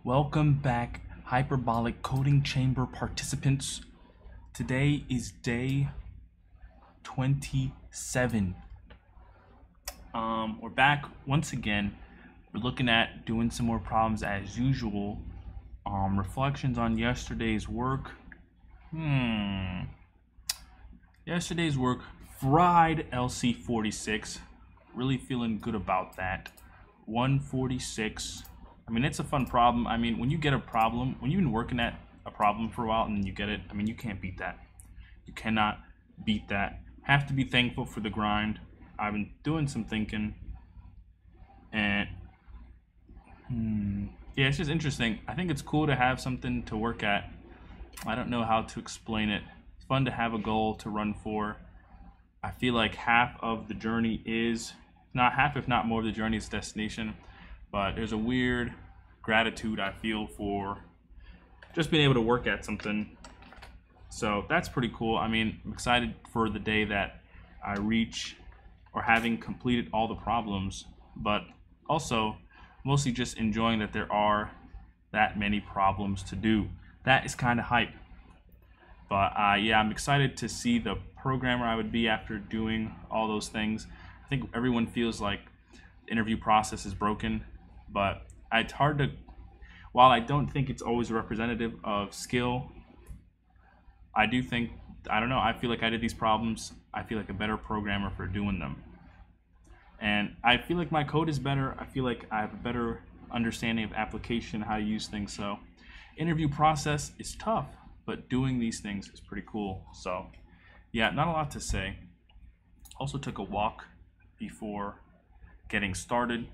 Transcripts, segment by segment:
Welcome back, hyperbolic coding chamber participants. Today is day 27. We're back once again. We're looking at doing some more problems as usual. Reflections on yesterday's work. Yesterday's work, fried LC46. Really feeling good about that. 146. I mean, it's a fun problem. I mean, when you get a problem, when you've been working at a problem for a while and then you get it, I mean, you can't beat that. You cannot beat that. Have to be thankful for the grind. I've been doing some thinking, and yeah, it's just interesting. I think it's cool to have something to work at. I don't know how to explain it. It's fun to have a goal to run for. I feel like half of the journey is, not half if not more of the journey is destination. But there's a weird gratitude I feel for just being able to work at something. So that's pretty cool. I mean, I'm excited for the day that I reach or having completed all the problems, but also mostly just enjoying that there are that many problems to do. That is kind of hype. But yeah, I'm excited to see the programmer I would be after doing all those things. I think everyone feels like the interview process is broken. But it's hard to, while I don't think it's always representative of skill, I do think, I don't know, I feel like I did these problems, I feel like a better programmer for doing them. And I feel like my code is better, I feel like I have a better understanding of application, how to use things. So interview process is tough, but doing these things is pretty cool. So yeah, not a lot to say. Also took a walk before getting started.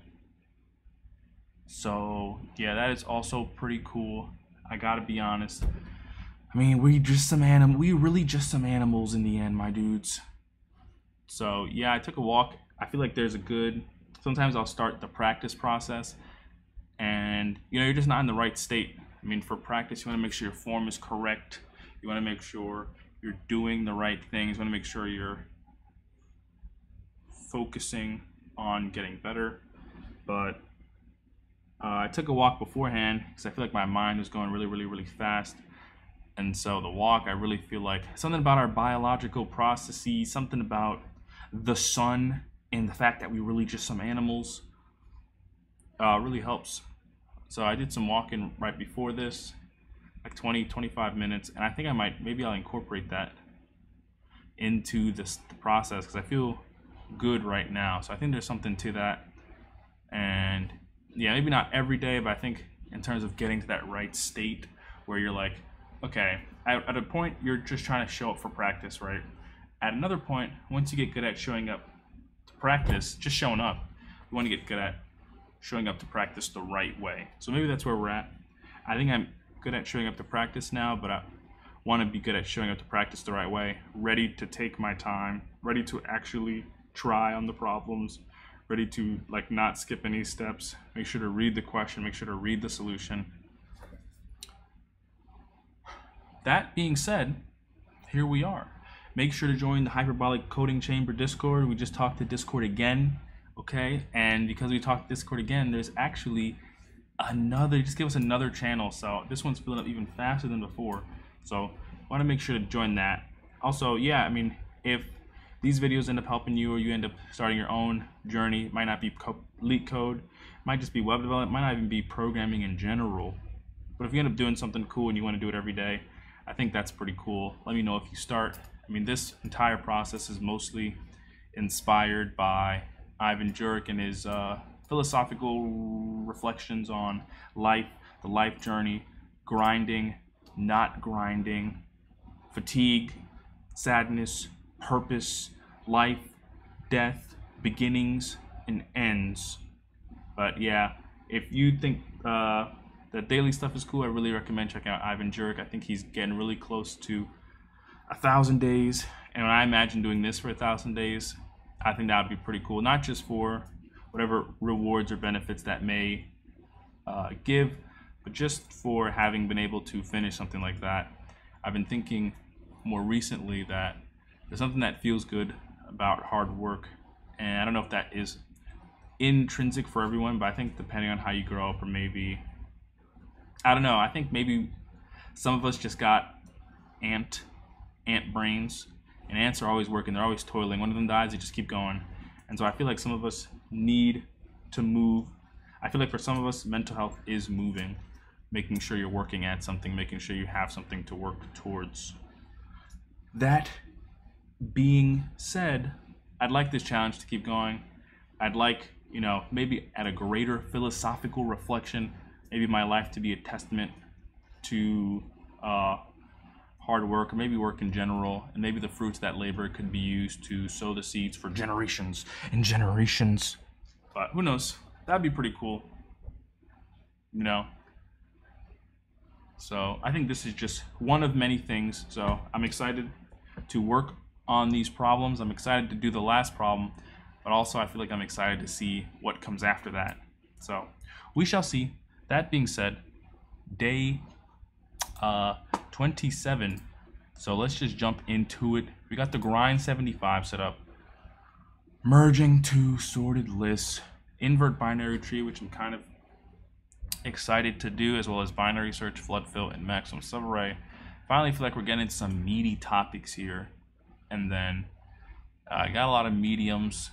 So yeah, that is also pretty cool. I gotta be honest. I mean, we really just some animals in the end, my dudes. So yeah, I took a walk. I feel like there's a good, sometimes I'll start the practice process and you're just not in the right state. I mean, for practice, you wanna make sure your form is correct. You wanna make sure you're doing the right things. You wanna make sure you're focusing on getting better. But I took a walk beforehand because I feel like my mind was going really fast. And so the walk, I really feel like something about our biological processes, something about the sun and the fact that we really just some animals really helps. So I did some walking right before this, like 20-25 minutes. And I think maybe I'll incorporate that into the process because I feel good right now. So I think there's something to that. And yeah, maybe not every day, but I think in terms of getting to that right state where you're like, okay, at a point you're just trying to show up for practice, right? At another point, once you get good at showing up to practice, just showing up, you want to get good at showing up to practice the right way. So maybe that's where we're at. I think I'm good at showing up to practice now, but I want to be good at showing up to practice the right way, ready to take my time, ready to actually try on the problems, ready to like not skip any steps, make sure to read the question, make sure to read the solution. That being said, here we are. Make sure to join the Hyperbolic Coding Chamber Discord. We just talked to Discord again, okay? And because we talked to Discord again, there's actually another, just give us another channel. So this one's filling up even faster than before. So want to make sure to join that. Also, yeah, I mean, if these videos end up helping you or you end up starting your own journey, it might not be LeetCode, might just be web development, might not even be programming in general. But if you end up doing something cool and you want to do it every day, I think that's pretty cool. Let me know if you start. I mean, this entire process is mostly inspired by Ivan Jurek and his philosophical reflections on life, the life journey, grinding, not grinding, fatigue, sadness, purpose, life, death, beginnings, and ends. But yeah, if you think the daily stuff is cool, I really recommend checking out Ivan Jurek. I think he's getting really close to 1,000 days. And when I imagine doing this for 1,000 days, I think that would be pretty cool. Not just for whatever rewards or benefits that may give, but just for having been able to finish something like that. I've been thinking more recently that there's something that feels good about hard work. And I don't know if that is intrinsic for everyone, but I think depending on how you grow up or maybe I don't know. I think maybe some of us just got ant brains, and ants are always working. They're always toiling. One of them dies, they just keep going. And so I feel like some of us need to move. I feel like for some of us, mental health is moving, making sure you're working at something, making sure you have something to work towards. That being said, I'd like this challenge to keep going. I'd like, maybe at a greater philosophical reflection, maybe my life to be a testament to hard work, or maybe work in general, and maybe the fruits of that labor could be used to sow the seeds for generations and generations. But who knows? That'd be pretty cool. So I think this is just one of many things. So I'm excited to work on these problems. I'm excited to do the last problem, but also I feel like I'm excited to see what comes after that. So we shall see. That being said, day 27. So let's just jump into it. We got the grind 75 set up. Merging two sorted lists, invert binary tree, which I'm kind of excited to do, as well as binary search, flood fill, and maximum subarray. Finally feel like we're getting into some meaty topics here. And then I got a lot of mediums,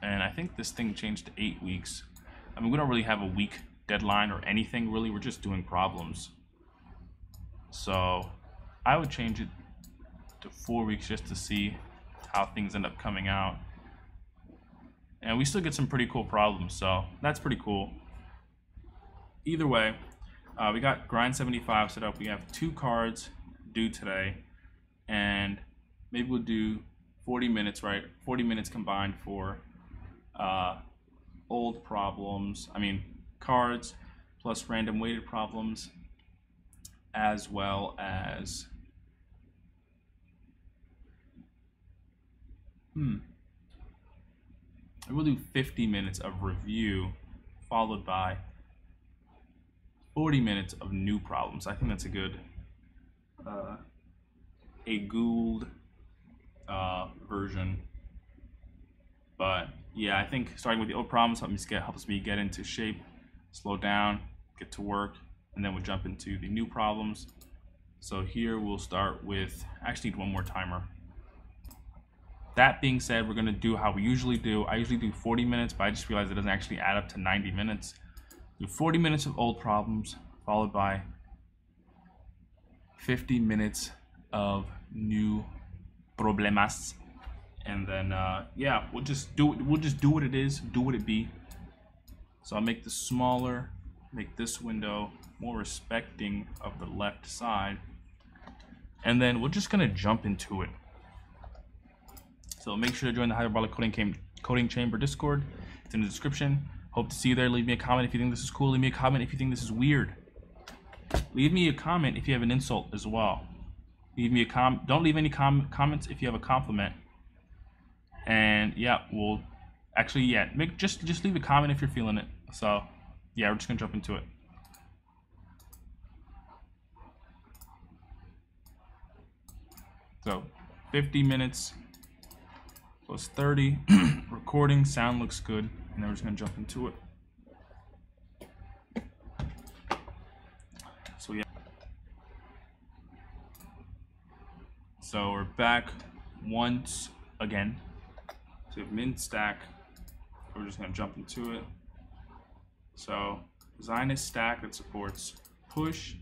and I think this thing changed to 8 weeks. I mean, we don't really have a week deadline or anything really. We're just doing problems. So I would change it to 4 weeks just to see how things end up coming out. And we still get some pretty cool problems, so that's pretty cool. Either way, we got grind 75 set up. We have 2 cards due today, and maybe we'll do 40 minutes, right? 40 minutes combined for old problems. Cards plus random weighted problems, as well as we'll do 50 minutes of review, followed by 40 minutes of new problems. I think that's a good a Gould version. But yeah, I think starting with the old problems helps me get into shape, slow down, get to work, and then we'll jump into the new problems. So here we'll start with, actually need one more timer. That being said, we're gonna do how we usually do. I usually do 40 minutes, but I just realized it doesn't actually add up to 90 minutes. Do 40 minutes of old problems, followed by 50 minutes of new problemas. And then yeah, we'll just do what it is, do what it be. So I'll make this smaller, make this window more respecting of the left side, and then we're just gonna jump into it. So make sure to join the Hyperbolic Coding Chamber Discord. It's in the description. Hope to see you there. Leave me a comment if you think this is cool. Leave me a comment if you think this is weird. Leave me a comment if you have an insult as well. Leave me a don't leave any comments if you have a compliment. And yeah, we'll actually, yeah, just leave a comment if you're feeling it. So yeah, we're just gonna jump into it. So 50 minutes plus 30. Recording, sound looks good, and then we're just gonna jump into it. So yeah. So we're back once again. So we have min stack. We're just gonna jump into it. So design a stack that supports push,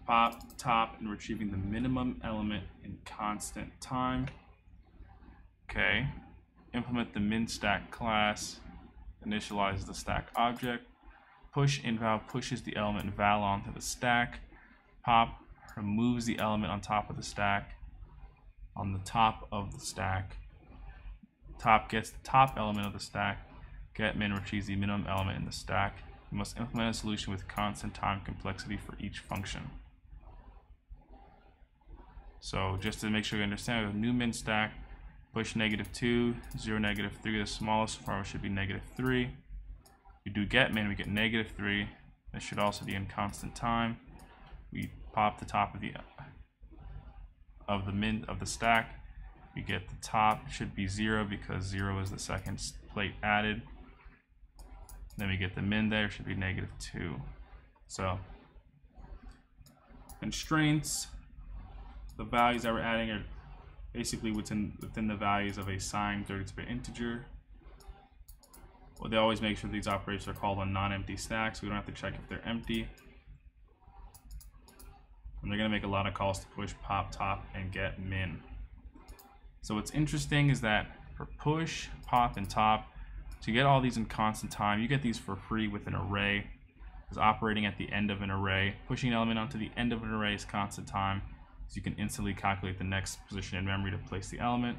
pop, top, and retrieving the minimum element in constant time. Okay. Implement the min stack class. Initialize the stack object. Push inval pushes the element val onto the stack. Pop removes the element on top of the stack. On the top of the stack. Top gets the top element of the stack. Get min retrieves the minimum element in the stack. You must implement a solution with constant time complexity for each function. So just to make sure you understand, we have a new min stack. Push -2, 0, -3. The smallest far should be -3. We do get min, we get -3. This should also be in constant time. We pop the top of the min of the stack. We get the top should be 0 because 0 is the second plate added. Then we get the min there should be -2. So constraints, the values that we're adding are basically within the values of a signed 32-bit integer. Well, they always make sure these operators are called on non-empty stacks, so we don't have to check if they're empty. And they're going to make a lot of calls to push, pop, top, and get min. So what's interesting is that for push, pop, and top, to get all these in constant time, you get these for free with an array. Because operating at the end of an array, pushing an element onto the end of an array is constant time, so you can instantly calculate the next position in memory to place the element.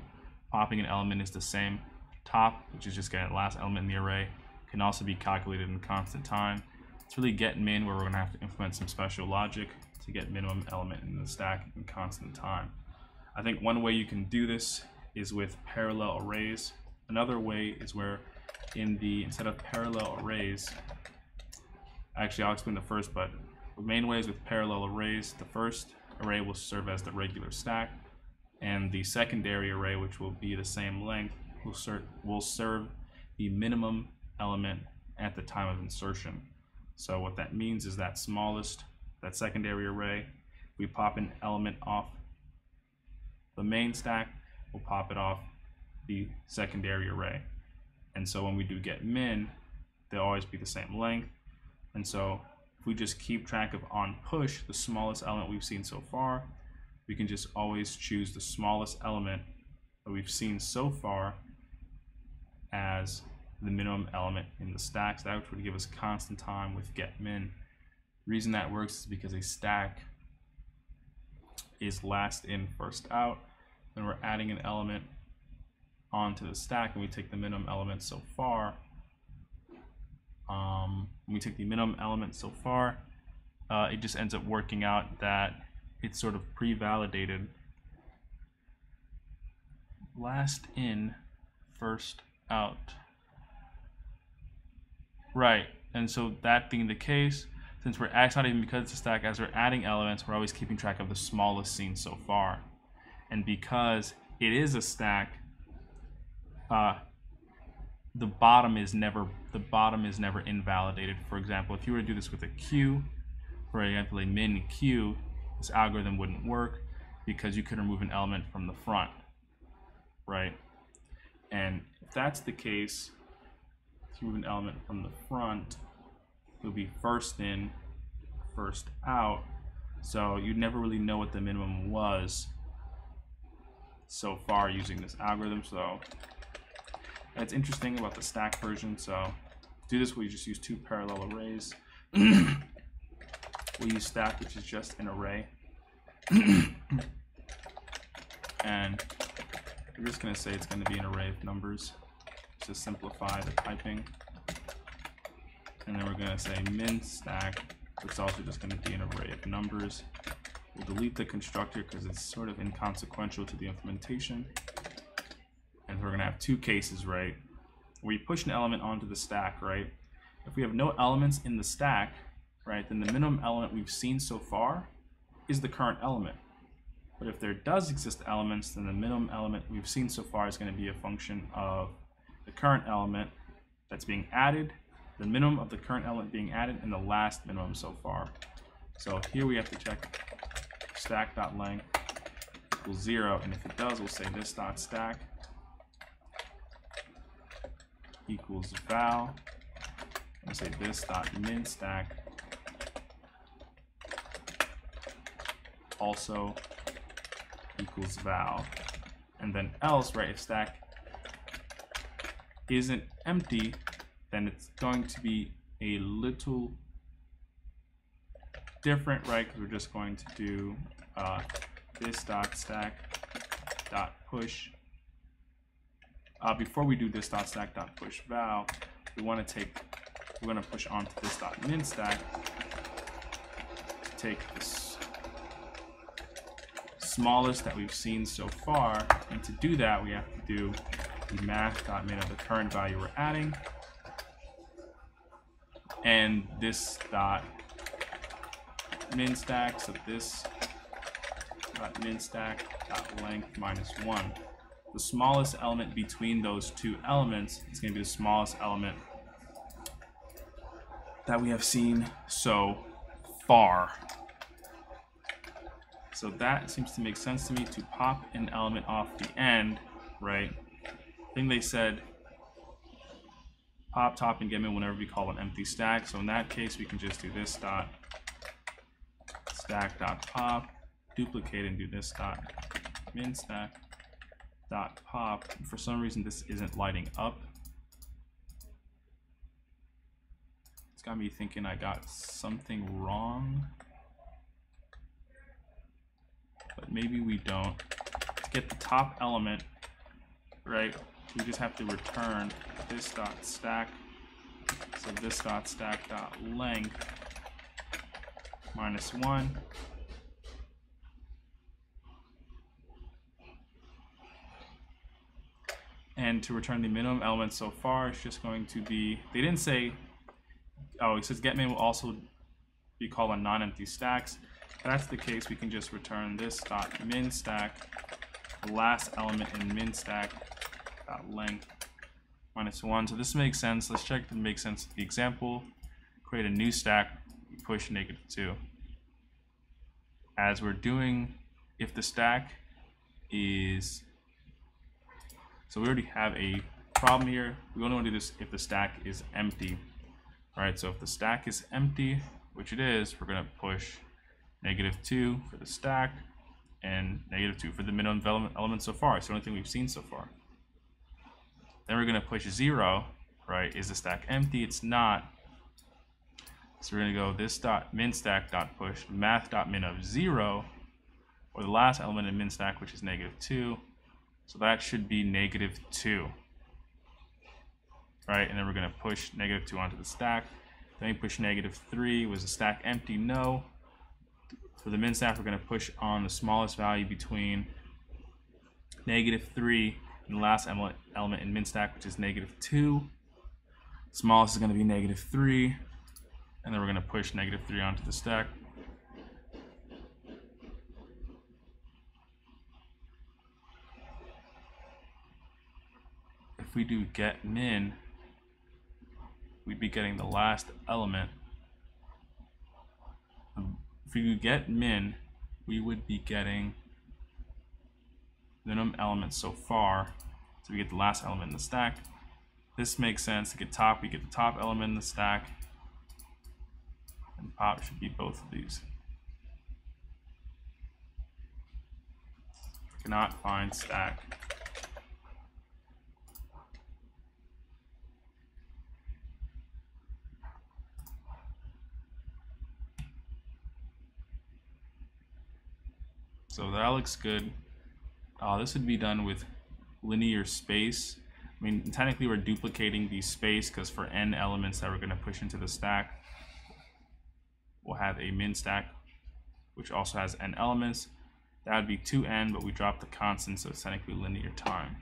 Popping an element is the same. Top, which is just getting the last element in the array, can also be calculated in constant time. It's really get min where we're going to have to implement some special logic to get minimum element in the stack in constant time. I think one way you can do this is with parallel arrays. Another way is where instead of parallel arrays, actually I'll explain the first, but the main way is with parallel arrays. The first array will serve as the regular stack, and the secondary array, which will be the same length, will serve the minimum element at the time of insertion. So what that means is that that secondary array, we pop an element off the main stack, we'll pop it off the secondary array. And so when we do get min, they'll always be the same length. And so if we just keep track of on push, the smallest element we've seen so far, we can just always choose the smallest element that we've seen so far as the minimum element in the stack. So that would give us constant time with get min. The reason that works is because a stack is last in, first out. Then we're adding an element onto the stack, and we take the minimum element so far. When we take the minimum element so far, it just ends up working out that it's sort of pre-validated. Last in, first out. Right, and so that being the case, since it's not even because it's a stack, as we're adding elements, we're always keeping track of the smallest seen so far. And because it is a stack, the bottom is never invalidated. For example, if you were to do this with a queue, for example, a min queue, this algorithm wouldn't work because you could remove an element from the front, right? And if that's the case, if you move an element from the front, it'll be first in, first out. So you'd never really know what the minimum was so far using this algorithm. So that's interesting about the stack version. So to do this, we just use two parallel arrays. We use stack, which is just an array. And we're just going to say it's going to be an array of numbers to simplify the typing. And then we're going to say min stack, which is also just going to be an array of numbers. We'll delete the constructor because it's sort of inconsequential to the implementation. And we're going to have two cases, right? Where you push an element onto the stack, right? If we have no elements in the stack, right, then the minimum element we've seen so far is the current element. But if there does exist elements, then the minimum element we've seen so far is going to be a function of the current element that's being added, the minimum of the current element being added, and the last minimum so far. So here we have to check stack.length equals 0, and if it does, we'll say this.stack equals val, and say this.minStack also equals val. And then else, right, if stack isn't empty, then it's going to be a little different, right? Because we're just going to do this.stack.push. Before we do this.stack.push val, we're going to push onto this.minStack to take this smallest that we've seen so far, and to do that we have to do the math.min of the current value we're adding, and this dot min stack, so this dot min stack dot length minus 1. The smallest element between those two elements is going to be the smallest element that we have seen so far. So that seems to make sense to me, to pop an element off the end, right? I think they said pop, top, and get min whenever we call an empty stack. So in that case, we can just do this dot stack dot pop, duplicate, and do this dot min stack dot pop. For some reason, this isn't lighting up. It's got me thinking I got something wrong, but maybe we don't. To get the top element, right, we just have to return this dot stack. So this dot stack dot length -1. And to return the minimum element so far, it's just going to be, they didn't say, oh, it says getMin will also be called on non-empty stacks. If that's the case, we can just return this dot min stack, the last element in min stack dot length -1. So this makes sense. Let's check if it makes sense with the example. Create a new stack, push -2. As we're doing, if the stack is, so we already have a problem here. We only want to do this if the stack is empty. All right, so if the stack is empty, which it is, we're going to push -2 for the stack and -2 for the minimum element so far. It's the only thing we've seen so far. Then we're going to push 0, right? Is the stack empty? It's not. So we're going to go this dot min stack dot push math dot min of 0, or the last element in min stack, which is -2. So that should be -2, right? And then we're going to push -2 onto the stack. Then we push -3. Was the stack empty? No. For the min stack, we're going to push on the smallest value between -3 and the last element in min stack, which is -2. Smallest is going to be -3, and then we're going to push -3 onto the stack. If we do get min, we'd be getting the last element. If we do get min, we would be getting minimum element so far. So we get the last element in the stack. This makes sense. To get top, we get the top element in the stack. And pop should be both of these. Cannot find stack. So that looks good. This would be done with linear space. I mean, technically we're duplicating the space because for n elements that we're going to push into the stack, we'll have a min stack, which also has n elements. That would be 2n, but we dropped the constant, so it's technically linear time.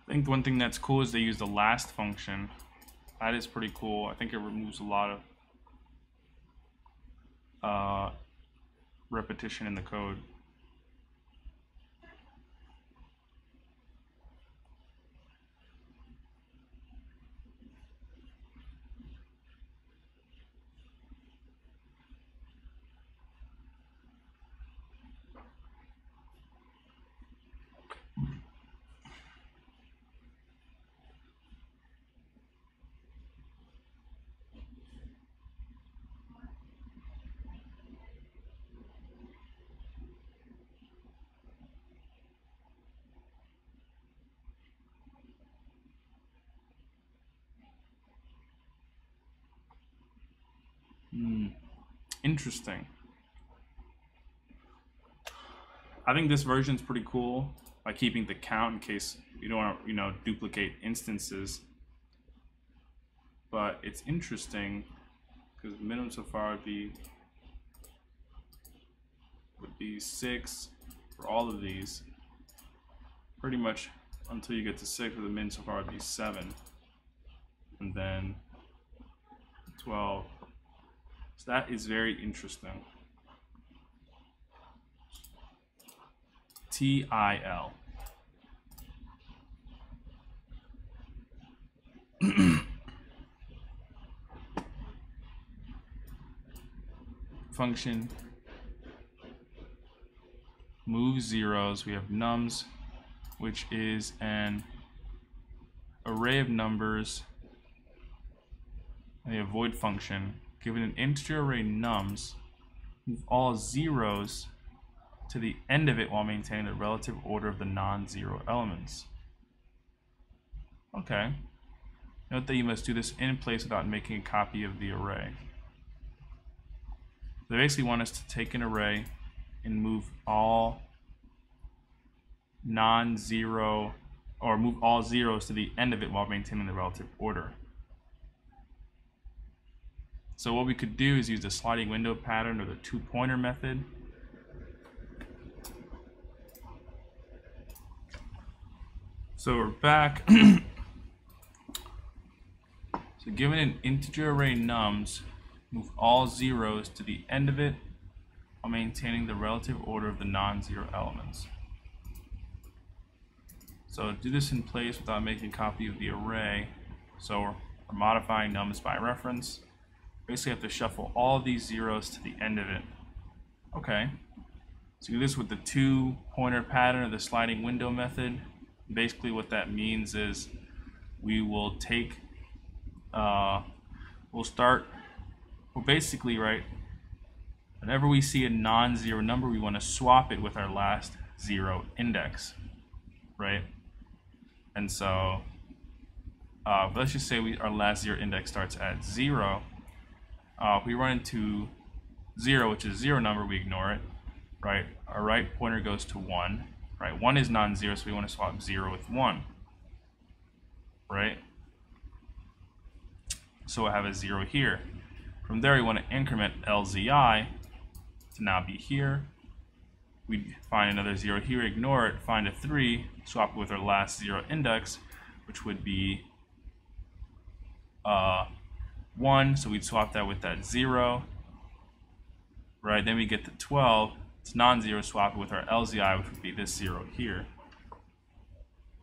I think one thing that's cool is they use the last function. That is pretty cool. I think it removes a lot of repetition in the code. Interesting. I think this version's pretty cool by keeping the count in case you don't want to, duplicate instances. But it's interesting because the minimum so far would be 6 for all of these. Pretty much until you get to 6, the min so far would be 7, and then 12. So that is very interesting. TIL. Function move zeros. We have nums, which is an array of numbers. A void function. Given an integer array nums, move all zeros to the end of it while maintaining the relative order of the non-zero elements. Okay. Note that you must do this in place without making a copy of the array. They basically want us to take an array and move all non-zero, or move all zeros to the end of it while maintaining the relative order. So what we could do is use the sliding window pattern or the two-pointer method. So we're back. So given an integer array nums, move all zeros to the end of it while maintaining the relative order of the non-zero elements. So do this in place without making a copy of the array. So we're modifying nums by reference. Basically have to shuffle all of these zeros to the end of it. Okay. So do this with the two-pointer pattern or the sliding window method. Basically what that means is we will take, basically, right, whenever we see a non-zero number, we want to swap it with our last zero index, right? And so let's just say our last zero index starts at 0. If we run into 0, which is a zero number, we ignore it, right? Our right pointer goes to 1, right? 1 is non-zero, so we want to swap 0 with 1, right? So we'll have a 0 here. From there, we want to increment LZI to now be here. We find another 0 here, ignore it, find a 3, swap it with our last 0 index, which would be 1, so we'd swap that with that 0, right? Then we get to 12, it's non-zero, swap it with our LZI, which would be this 0 here.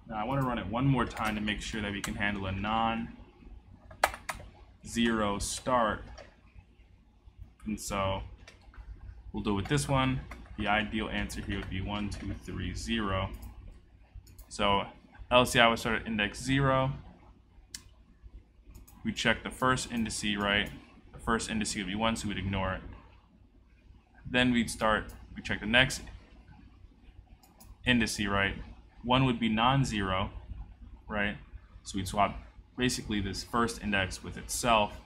Now I want to run it one more time to make sure that we can handle a non-zero start, and so we'll do it with this one. The ideal answer here would be 1, 2, 3, 0. So LCI would start at index 0. We check the first indice, right? The first indice would be 1, so we'd ignore it. Then we check the next indice, right? 1 would be non-zero, right? So we'd swap basically this first index with itself.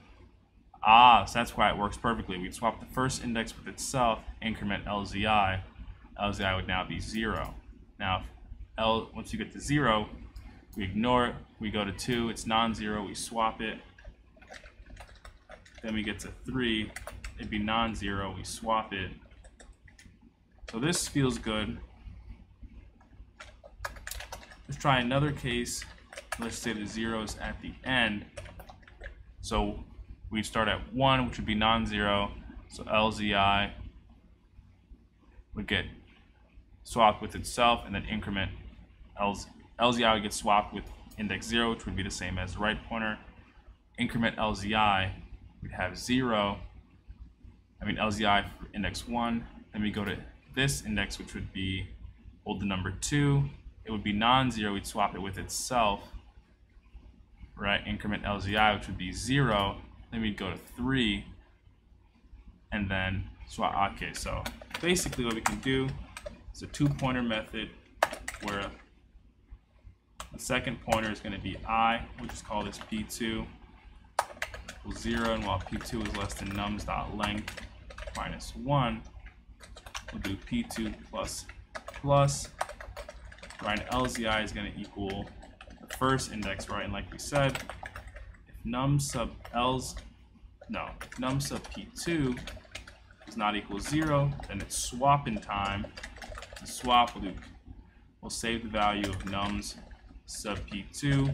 So that's why it works perfectly. We'd swap the first index with itself, increment LZI. LZI would now be 0. Now, once you get to 0, we ignore it. We go to 2, it's non-zero, we swap it. Then we get to 3, it'd be non-zero, we swap it. So this feels good. Let's try another case. Let's say the 0 is at the end. So we start at 1, which would be non-zero. So LZI would get swapped with itself, and then increment LZI would get swapped with index 0, which would be the same as the right pointer. Increment LZI, we'd have 0. LZI for index 1. Then we go to this index, which would be, hold the number 2. It would be non-zero. We'd swap it with itself, right? Increment LZI, which would be 0. Then we'd go to 3, and then swap. Okay, so basically what we can do is a two-pointer method where the second pointer is going to be I. We'll just call this P2 equals 0, and while P2 is less than nums.length minus 1, we'll do P2 plus plus. Right, LZI is going to equal the first index, right? And like we said, if num sub P2 is not equal 0, then it's swapping time. To swap, we'll save the value of nums sub P2,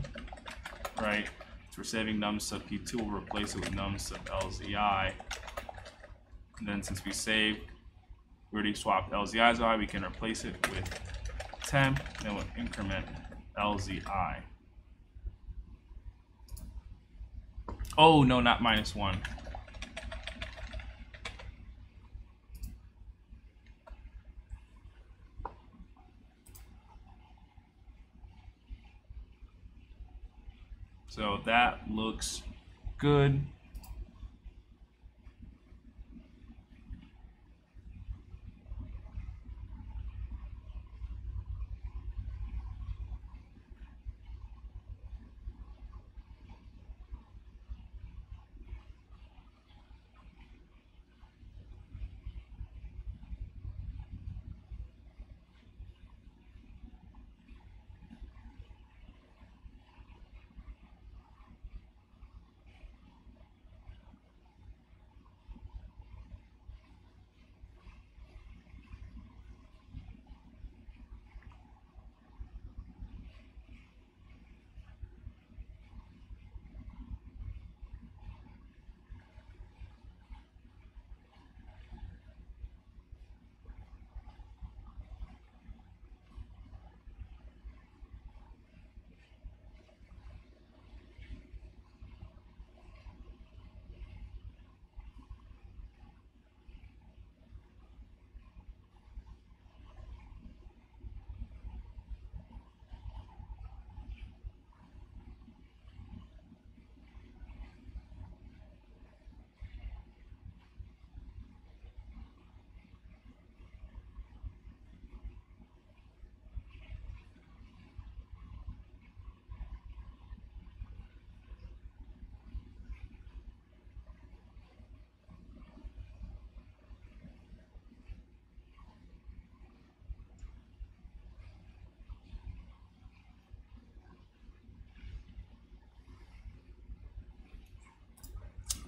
right? So we're saving nums sub P2, we'll replace it with nums sub LZI. And then since we already swapped LZI's I, we can replace it with temp, and then we'll increment LZI. Oh, no, not minus 1. So that looks good.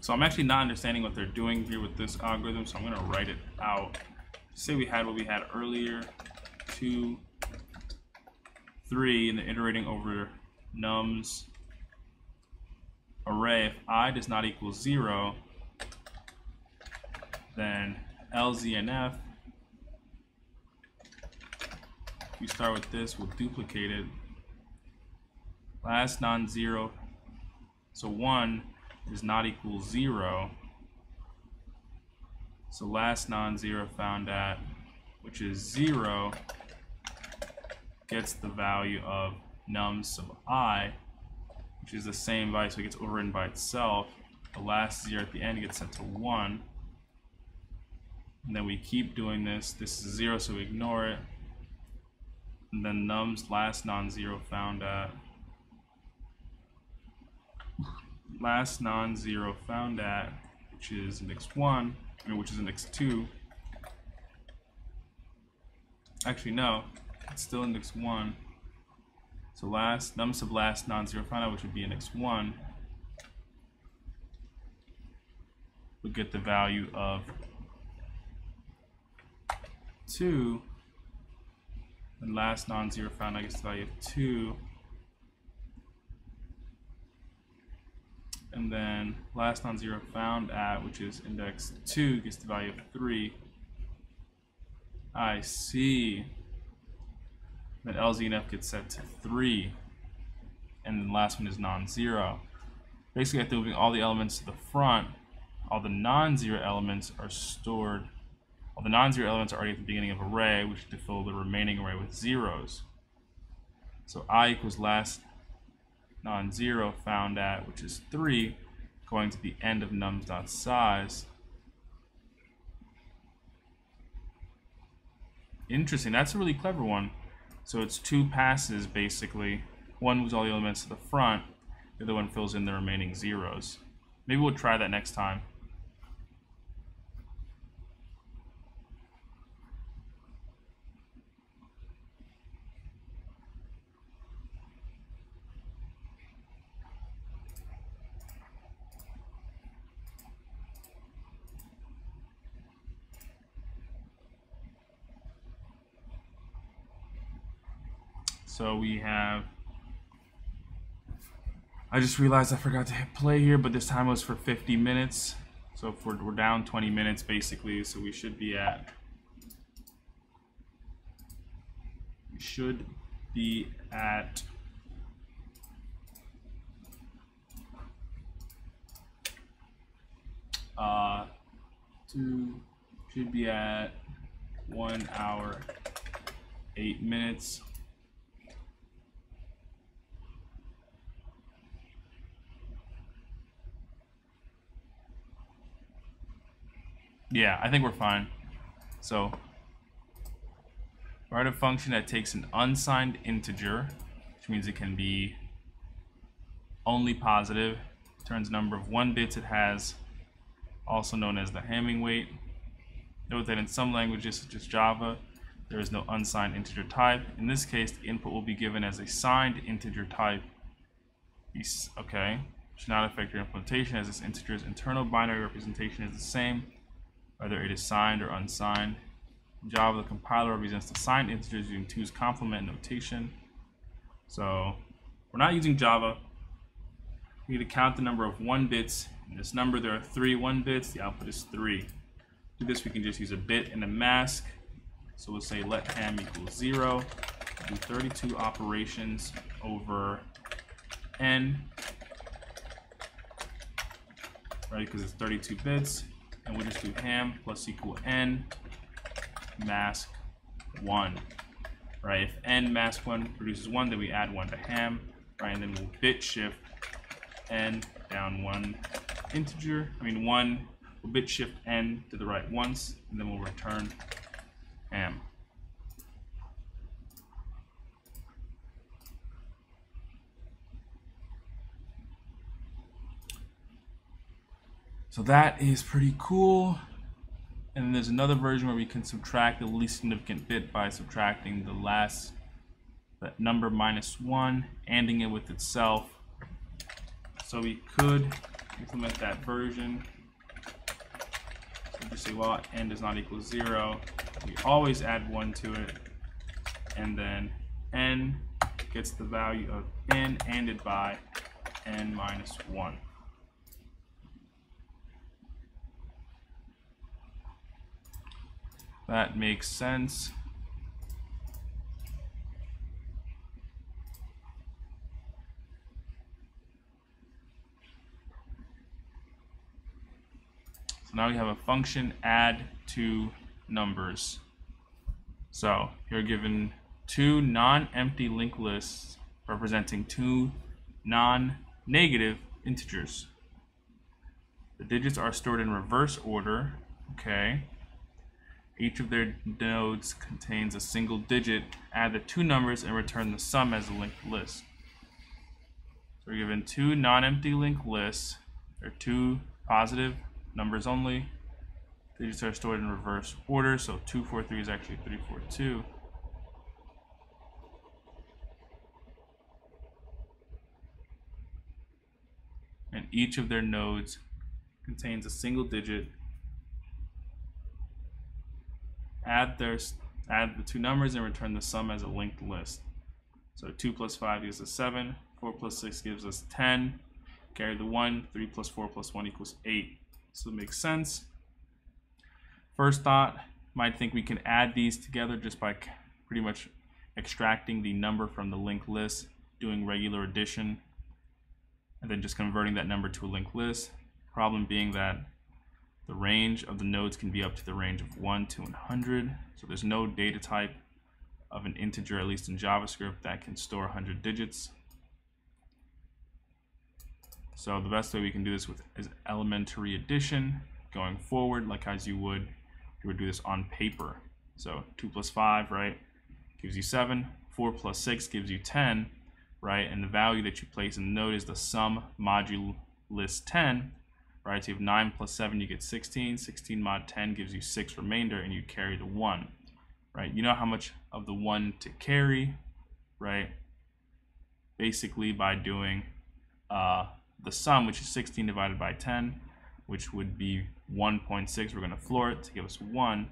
So I'm actually not understanding what they're doing here with this algorithm, so I'm going to write it out. Say we had what we had earlier, 2, 3, and then iterating over nums array. If I does not equal 0, then LZNF, if we start with this, we'll duplicate it. Last non-zero, so 1 is not equal 0. So last non-zero found at, which is 0, gets the value of nums sub I, which is the same value, so it gets overwritten by itself. The last 0 at the end gets set to 1. And then we keep doing this. This is 0, so we ignore it. And then nums last non-zero found at, last non-zero found at, which is index 1, which is index 2. Actually, no, it's still index 1. So num sub last non-zero found out, which would be index 1, would get the value of 2. And last non-zero found at gets the value of 2. And then last non-zero found at, which is index 2, gets the value of 3. I see. Then LZ and F gets set to 3. And then the last one is non-zero. Basically, after moving all the elements to the front, all the non-zero elements are stored. All the non-zero elements are already at the beginning of an array, which is to fill the remaining array with zeros. So I equals last non-zero found at, which is 3, going to the end of nums.size. Interesting. That's a really clever one. So it's 2 passes, basically. One moves all the elements to the front. The other one fills in the remaining zeros. Maybe we'll try that next time. So we have, I just realized I forgot to hit play here, but this time was for 50 minutes. So if we're down 20 minutes basically, so we should be at 1 hour 8 minutes. Yeah, I think we're fine. So write a function that takes an unsigned integer, which means it can be only positive, turns number of 1 bits it has, also known as the Hamming weight. Note that in some languages, such as Java, there is no unsigned integer type. In this case, the input will be given as a signed integer type. Okay, should not affect your implementation, as this integer's internal binary representation is the same, whether it is signed or unsigned. In Java, the compiler represents the signed integers using 2's complement notation. So we're not using Java. We need to count the number of 1 bits. In this number, there are 3 1 bits. The output is 3. To do this, we can just use a bit and a mask. So we'll say let ham equals 0. Do 32 operations over n, right? Because it's 32 bits. And we'll just do ham plus equal n mask 1, right? If n mask 1 produces 1, then we add 1 to ham, right? And then we'll bit shift n down 1 integer. We'll bit shift n to the right once, and then we'll return ham. So that is pretty cool. And then there's another version where we can subtract the least significant bit by subtracting that number minus 1, ANDing it with itself. So we could implement that version. So just say, well, n does not equal 0. We always add 1 to it. And then n gets the value of n ANDed by n minus 1. That makes sense. So now we have a function add two numbers. So you're given 2 non-empty linked lists representing 2 non-negative integers. The digits are stored in reverse order. Okay. Each of their nodes contains a single digit. Add the 2 numbers and return the sum as a linked list. So we're given 2 non-empty linked lists. They're 2 positive numbers only. Digits are stored in reverse order, so 243 is actually 342. And each of their nodes contains a single digit. Add their Add the two numbers and return the sum as a linked list. So 2 plus 5 gives us 7, 4 plus 6 gives us 10, carry the 1, 3 plus 4 plus 1 equals 8. So it makes sense. First thought, might think we can add these together just by pretty much extracting the number from the linked list, doing regular addition, and then just converting that number to a linked list. Problem being that the range of the nodes can be up to the range of 1 to 100. So there's no data type of an integer, at least in JavaScript, that can store 100 digits. So the best way we can do this is elementary addition going forward, like as you would do this on paper. So 2 plus 5, right, gives you 7. 4 plus 6 gives you 10, right? And the value that you place in the node is the sum modulus 10, right? So you have 9 plus 7, you get 16. 16 mod 10 gives you 6 remainder, and you carry the 1, right? You know how much of the 1 to carry, right? Basically by doing the sum, which is 16 divided by 10, which would be 1.6. We're going to floor it to give us 1.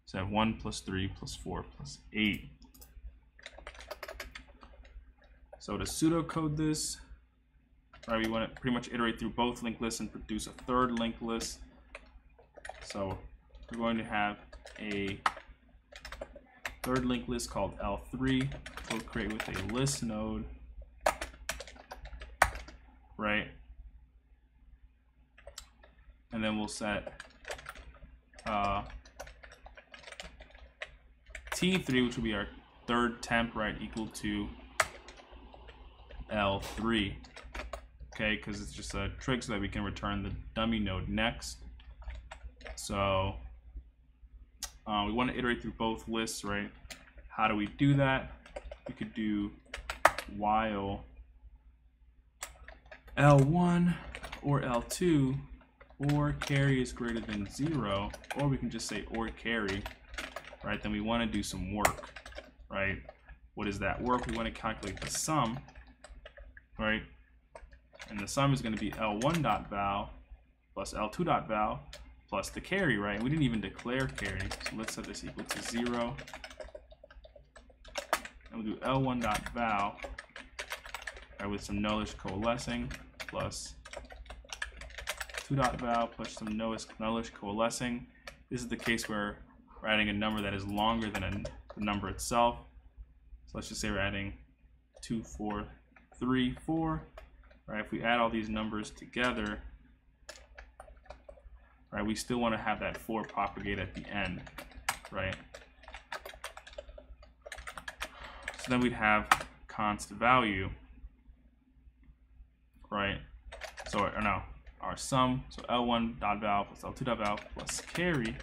So I have 1 plus 3 plus 4 plus 8. So to pseudocode this, right, we want to pretty much iterate through both linked lists and produce a third linked list. So we're going to have a third linked list called L3. We'll create with a list node, right? And then we'll set T3, which will be our third temp, right, equal to L3. Okay, because it's just a trick so that we can return the dummy node next. So we want to iterate through both lists, right? How do we do that? We could do while L1 or L2 or carry is greater than 0, or we can just say or carry, right? Then we want to do some work, right? What is that work? We want to calculate the sum, right? And the sum is going to be L1.val plus L2.val plus the carry, right? We didn't even declare carry, so let's set this equal to 0. And we'll do L1.val, right, with some nullish coalescing plus 2.val plus some nullish coalescing. This is the case where we're adding a number that is longer than the number itself. So let's just say we're adding 2, 4, 3, 4. Right? If we add all these numbers together, right, we still want to have that 4 propagate at the end, right? So then we'd have const value, right? So or no, our sum, so L1.val plus L2.val plus carry,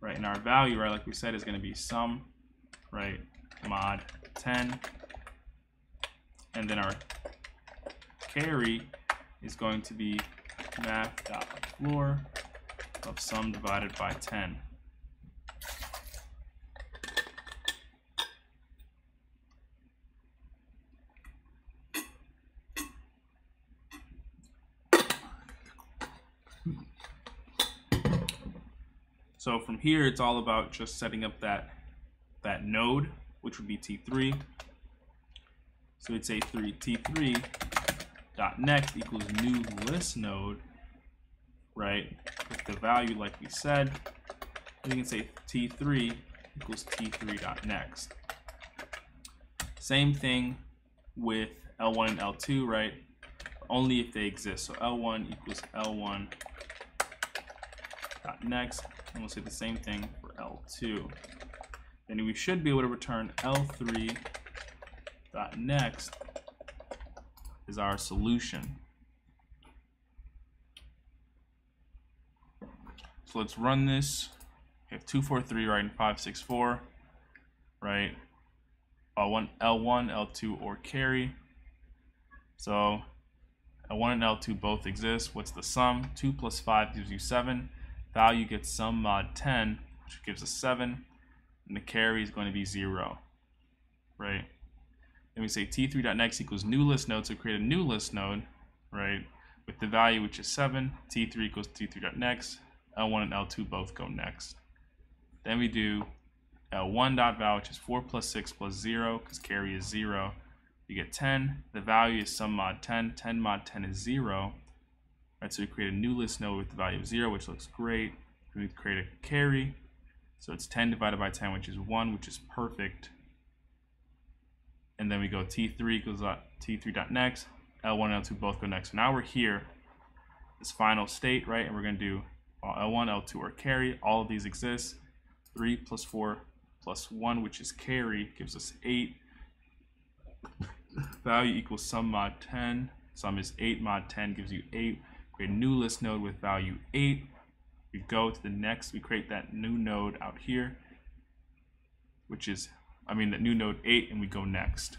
right? And our value, right, like we said, is going to be sum, right, mod 10, and then our carry is going to be math.floor of sum divided by 10. So from here, it's all about just setting up that node, which would be T3. So we'd say T3 dot next equals new list node, right? With the value like we said, we can say T3 equals T3 dot next. Same thing with L1 and L2, right? Only if they exist. So L1 equals L1 dot next, and we'll say the same thing for L2. Then we should be able to return L3 dot next is our solution. So let's run this. We have 2, 4, 3, right, and 5, 6, 4, right? L1, L2, or carry. So L1 and L2 both exist. What's the sum? 2 plus 5 gives you 7. Value gets sum mod 10, which gives us 7. And the carry is going to be 0, right? Then we say T3.next equals new list node, so create a new list node, right? With the value, which is 7. T3 equals T3.next. L1 and L2 both go next. Then we do L1 dot val, which is 4 plus 6 plus 0, because carry is 0. You get 10. The value is sum mod 10. 10 mod 10 is 0. Right, so we create a new list node with the value of 0, which looks great. We create a carry. So it's 10 divided by 10, which is 1, which is perfect. And then we go T3 equals T3.next. L1 and L2 both go next. So now we're here, this final state, right? And we're going to do L1, L2 or carry. All of these exist. 3 plus 4 plus 1, which is carry, gives us 8. Value equals sum mod 10. Sum is 8 mod 10 gives you 8. Create a new list node with value 8. We go to the next, we create that new node out here, which is, that new node 8, and we go next.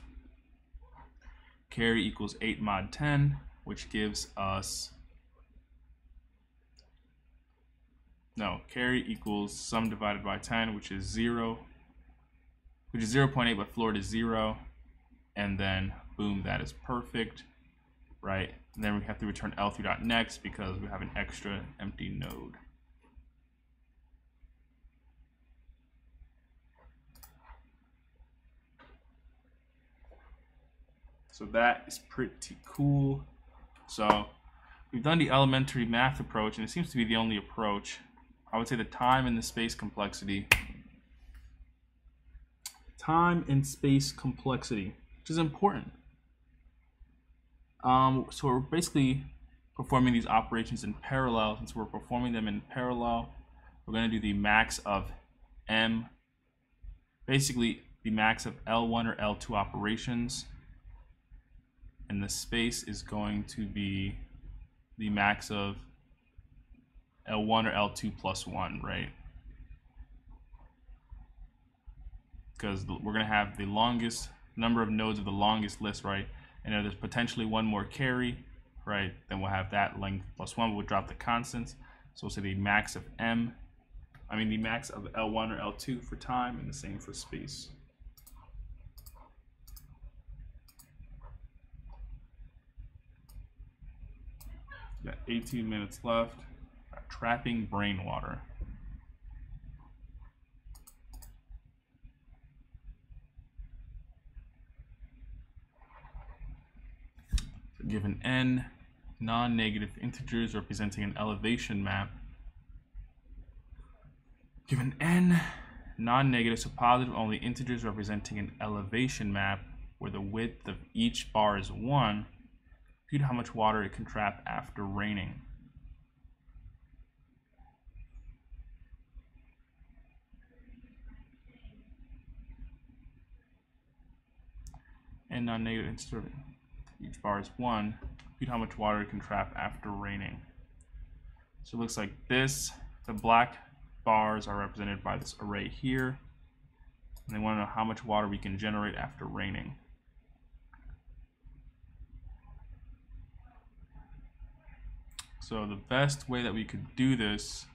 Carry equals 8 mod 10, which gives us, carry equals sum divided by 10, which is 0, which is 0.8, but floor to 0. And then, boom, that is perfect, right? And then we have to return L3.next because we have an extra empty node. So that is pretty cool. So we've done the elementary math approach, and it seems to be the only approach. I would say the time and the space complexity. Time and space complexity, which is important. So we're basically performing these operations in parallel. Since we're performing them in parallel, we're going to do the max of M, basically the max of L1 or L2 operations. And the space is going to be the max of L1 or L2 plus 1, right? Because we're going to have the longest number of nodes of the longest list, right? And if there's potentially one more carry, right, then we'll have that length plus 1. We'll drop the constants. So we'll say the max of M, the max of L1 or L2 for time, and the same for space. Got 18 minutes left. Trapping brain water. So given n non-negative integers representing an elevation map. Given n non-negative, so positive only integers representing an elevation map where the width of each bar is 1. Compute how much water it can trap after raining. And non-negative integer, each bar is 1. Compute how much water it can trap after raining. So it looks like this. The black bars are represented by this array here. And they want to know how much water we can generate after raining. So the best way that we could do this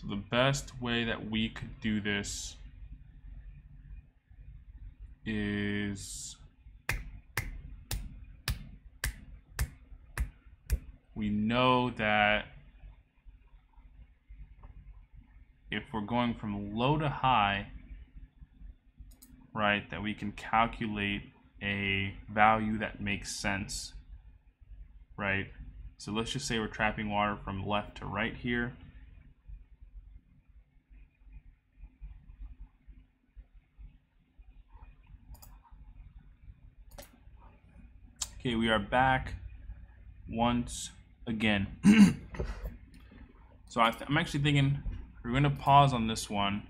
So the best way that we could do this is we know that if we're going from low to high, right, that we can calculate a value that makes sense, right? So let's just say we're trapping water from left to right here. Okay, we are back once again. So I'm actually thinking we're going to pause on this one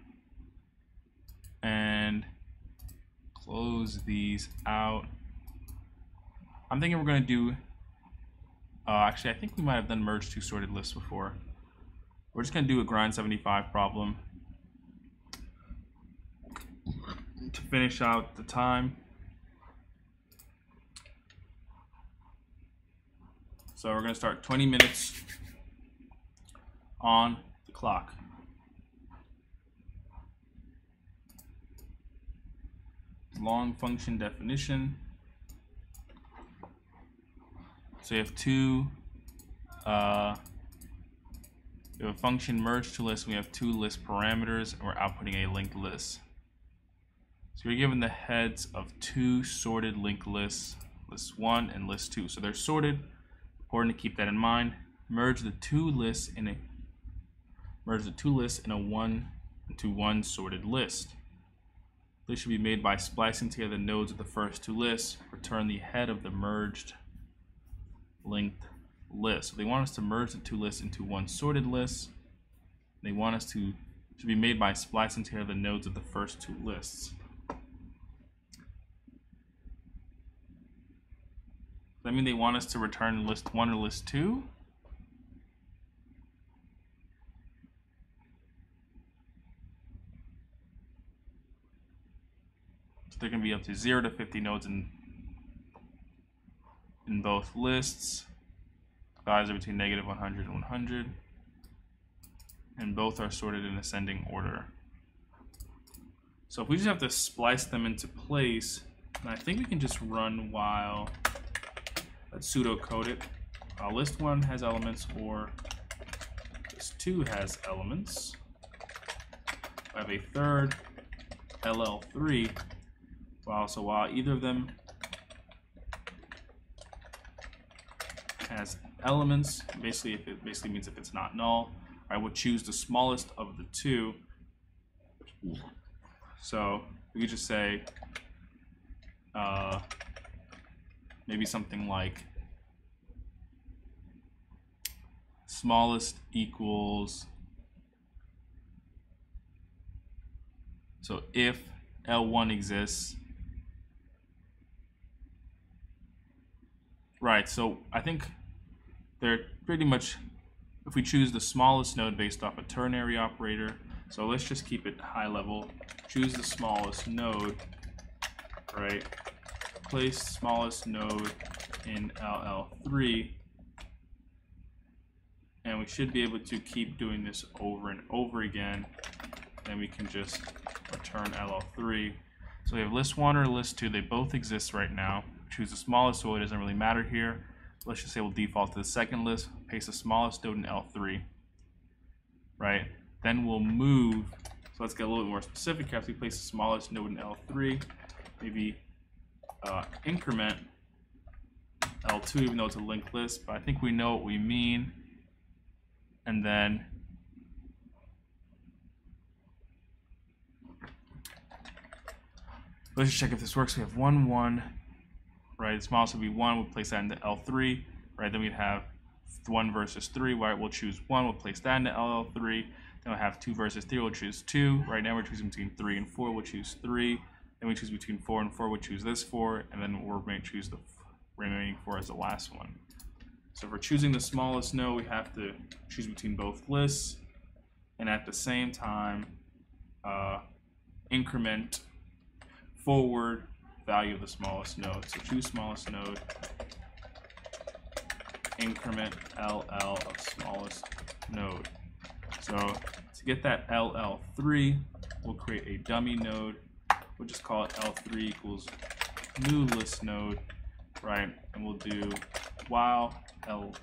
and close these out. I'm thinking we're going to do, actually I think we might have done merge two sorted lists before. We're just going to do a grind 75 problem to finish out the time. So we're going to start 20 minutes on the clock. Long function definition. So you have two, we have a function merge to list, we have two list parameters, and we're outputting a linked list. So you're given the heads of two sorted linked lists, list 1 and list 2. So they're sorted. Important to keep that in mind. Merge the two lists in a one sorted list. This should be made by splicing together the nodes of the first two lists. Return the head of the merged linked list. So they want us to merge the two lists into one sorted list. They want us to should be made by splicing together the nodes of the first two lists. Does that mean they want us to return list 1 or list 2? So there can be up to 0 to 50 nodes in both lists. Values are between -100 and 100. And both are sorted in ascending order. So if we just have to splice them into place, and I think we can just run while. Let's pseudo code it. List 1 has elements, or list 2 has elements. I have a third LL3. So while either of them has elements, basically means if it's not null, I would choose the smallest of the two. So we could just say maybe something like smallest equals, so if L1 exists, right, so I think they're pretty much, if we choose the smallest node based off a ternary operator, so let's just keep it high level, choose the smallest node, right, place smallest node in LL3, and we should be able to keep doing this over and over again, and we can just return LL3. So we have list 1 or list 2, they both exist right now. Choose the smallest, so it doesn't really matter here. Let's just say we'll default to the second list, paste the smallest node in L3, right? Then we'll move, so let's get a little bit more specific here. If we place the smallest node in L3, maybe increment L2, even though it's a linked list, but I think we know what we mean. And then let's just check if this works. We have 1, 1, right? The smallest would be 1, we'll place that into L3, right? Then we'd have 1 versus 3, right? We'll choose 1, we'll place that into LL3. Then we'll have 2 versus 3, we'll choose 2. Right now we're choosing between 3 and 4, we'll choose 3. Then we choose between 4 and 4, we'll choose this 4, and then we're going to choose the remaining 4 as the last one. So if we're choosing the smallest node, we have to choose between both lists, and at the same time increment forward value of the smallest node. So choose smallest node, increment LL of smallest node. So to get that LL3, we'll create a dummy node. We'll just call it L3 equals new list node, right? And we'll do while L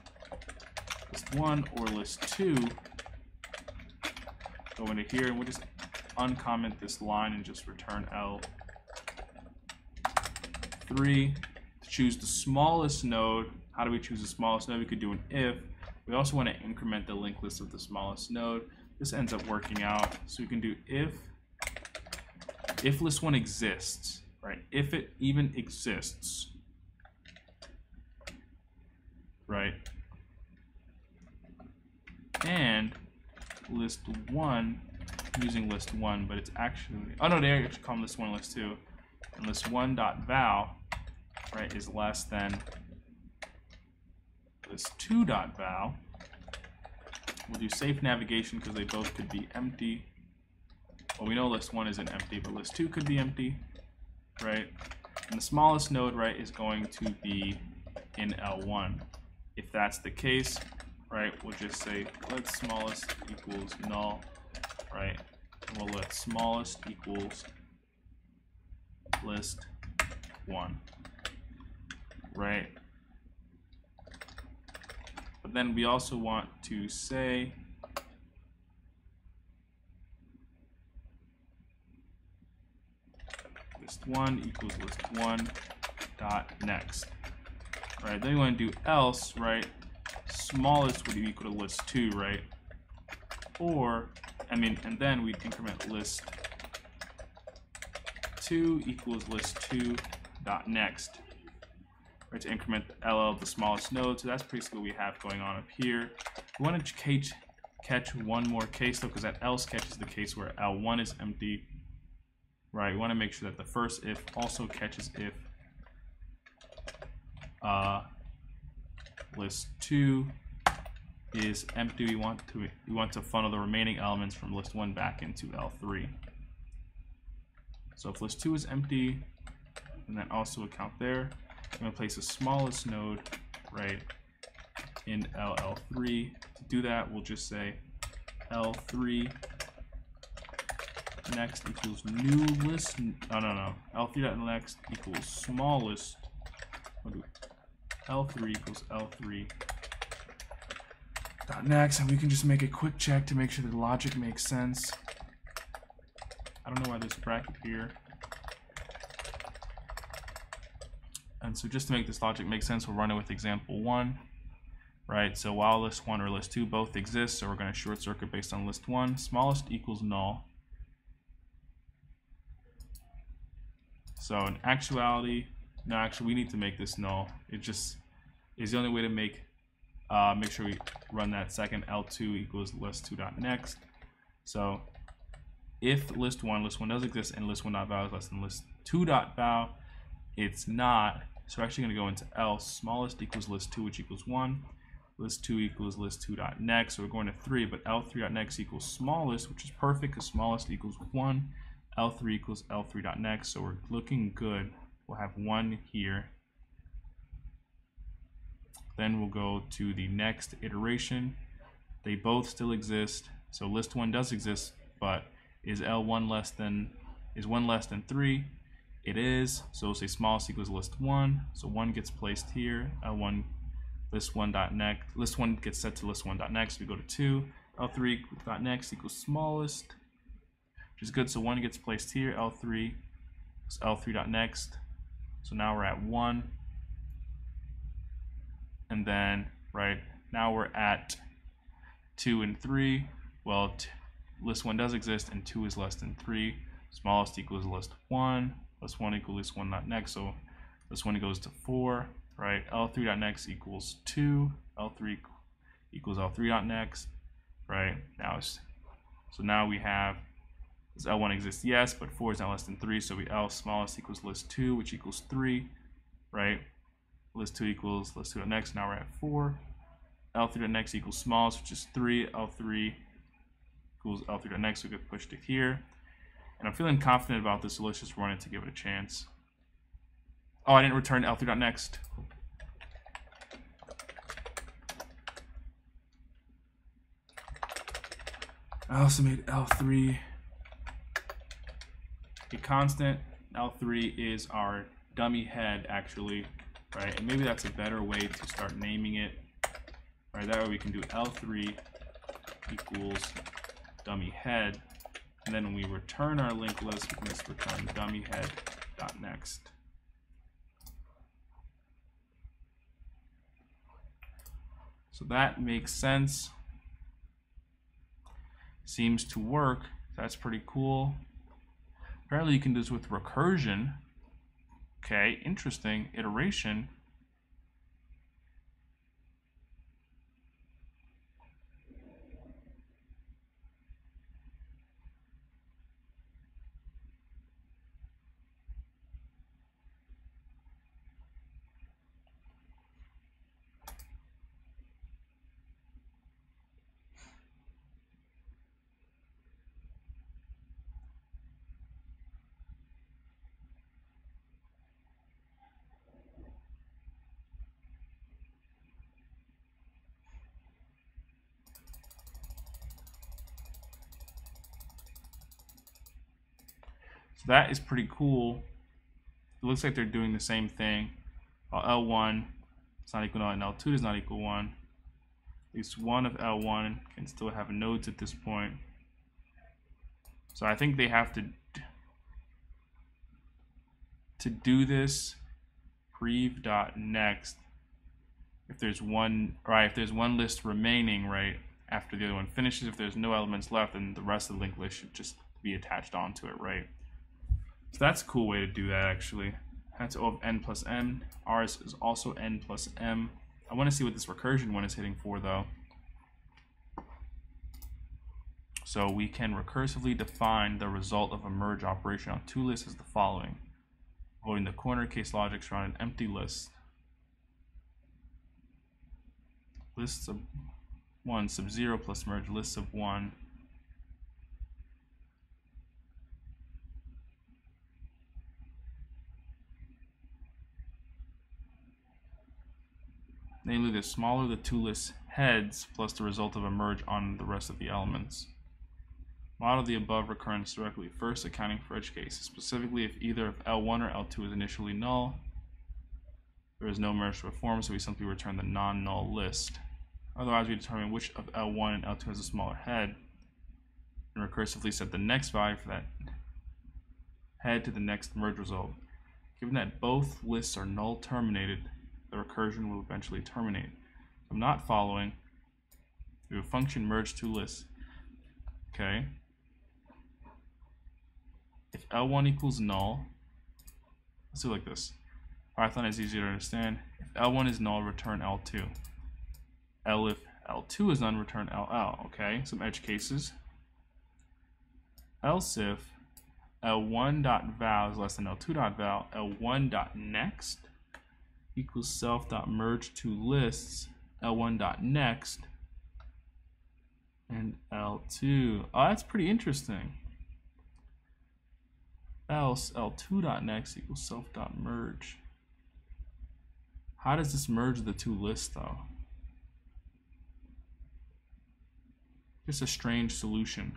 list 1 or list 2 go into here, and we'll just uncomment this line and just return L3. To choose the smallest node, how do we choose the smallest node? We could do an if. We also want to increment the linked list of the smallest node. This ends up working out. So we can do if list 1 exists, right? If it even exists, right? And list 1, using list 1, but it's actually, oh no, they actually call them list 1 and list 2. and list1 dot val, right, is less than list2 dot val. We'll do safe navigation because they both could be empty. Well, we know list1 isn't empty, but list2 could be empty, right? And the smallest node, right, is going to be in L1. If that's the case, right, we'll just say let smallest equals null, right? And we'll let smallest equals list1, right? But then we also want to say list1 equals list1 dot next, right? Then we want to do else, right? Smallest would be equal to list2, right? Or, and then we'd increment list2 equals list2 dot next, right? To increment the LL, the smallest node. So that's basically what we have going on up here. We want to catch one more case though, because that else catches the case where L1 is empty. Right, we want to make sure that the first if also catches if list2 is empty. We want to funnel the remaining elements from list1 back into L3. So if list2 is empty, and then also account there, I'm going to place the smallest node right in LL3. To do that, we'll just say L3 next equals new list. L3.next equals smallest. L3 equals L3 dot next, and we can just make a quick check to make sure the logic makes sense. I don't know why there's a bracket here. And so just to make this logic make sense, we'll run it with example 1. Right, so while list1 or list2 both exist, so we're going to short circuit based on list1, smallest equals null. So in actuality, no, actually we need to make this null. It just is the only way to make sure we run that second L2 equals list2.next. So if list1 does exist and list1.val is less than list2.val, it's not. So we're actually going to go into else, smallest equals list2, which equals 1. List2 equals list2.next, so we're going to 3, but L3.next equals smallest, which is perfect because smallest equals 1. L3 equals L3.next, so we're looking good. We'll have 1 here. Then we'll go to the next iteration. They both still exist, so list1 does exist, but is L1 less than, is 1 less than 3? It is, so we'll say smallest equals list1, so 1 gets placed here, L1 list1.next, list1 gets set to list1.next, we go to 2, L3.next equals smallest, which is good, so 1 gets placed here, L3 is L3.next, so now we're at 1, and then, right, now we're at 2 and 3, well, list1 does exist, and 2 is less than 3, smallest equals list1, list1 equals list1.next, so list1 goes to 4, right, L3.next equals 2, L3 equals L3.next, right, so now we have, does L1 exist? Yes, but 4 is not less than 3, so we L smallest equals list2, which equals 3, right, list2 equals list2.next, now we're at 4, L3.next equals smallest, which is 3, L3 equals L3.next, so we get pushed to here, and I'm feeling confident about this, so let's just run it to give it a chance. Oh, I didn't return L3.next. I also made L3 a constant. L3 is our dummy head, actually, right? And maybe that's a better way to start naming it, right? That way we can do L3 equals dummy head, and then when we return our linked list, we can just return dummy head dot next. So that makes sense. Seems to work. That's pretty cool. Apparently you can do this with recursion. Okay, interesting. Iteration. So that is pretty cool. It looks like they're doing the same thing. While L1 is not equal to 1 and L2 does not equal 1. At least one of L1 can still have nodes at this point. So I think they have to do this prev.next if there's one, right, if there's one list remaining, right, after the other one finishes. If there's no elements left, then the rest of the linked list should just be attached onto it, right? So that's a cool way to do that, actually. That's O of n plus m. Ours is also n plus m. I want to see what this recursion one is hitting for, though. So we can recursively define the result of a merge operation on two lists as the following. Avoiding the corner case logic surrounding an empty list. Lists of 1 sub 0 plus merge lists of 1. Namely, the smaller the two list heads plus the result of a merge on the rest of the elements. Model the above recurrence directly, first accounting for edge cases, specifically if either of L1 or L2 is initially null. There is no merge to perform, so we simply return the non-null list. Otherwise, we determine which of L1 and L2 has a smaller head, and recursively set the next value for that head to the next merge result. Given that both lists are null terminated, the recursion will eventually terminate. If I'm not following, we have a function merge two lists. Okay. If L1 equals null, let's do it like this. Python is easier to understand. If L1 is null, return L2. If L2 is none, return LL. Okay, some edge cases. Else if L1.val is less than L2.val, L1.next equals self.merge two lists, L1.next and L2. Oh, that's pretty interesting. Else L2.next equals self.merge. How does this merge the two lists, though? Just a strange solution.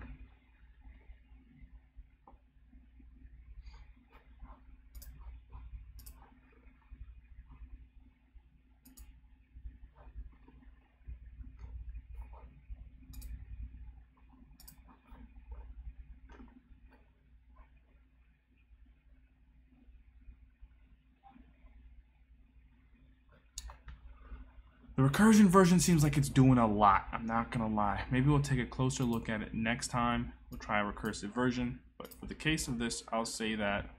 The recursion version seems like it's doing a lot, I'm not gonna lie. Maybe we'll take a closer look at it next time. We'll try a recursive version, but for the case of this, I'll say that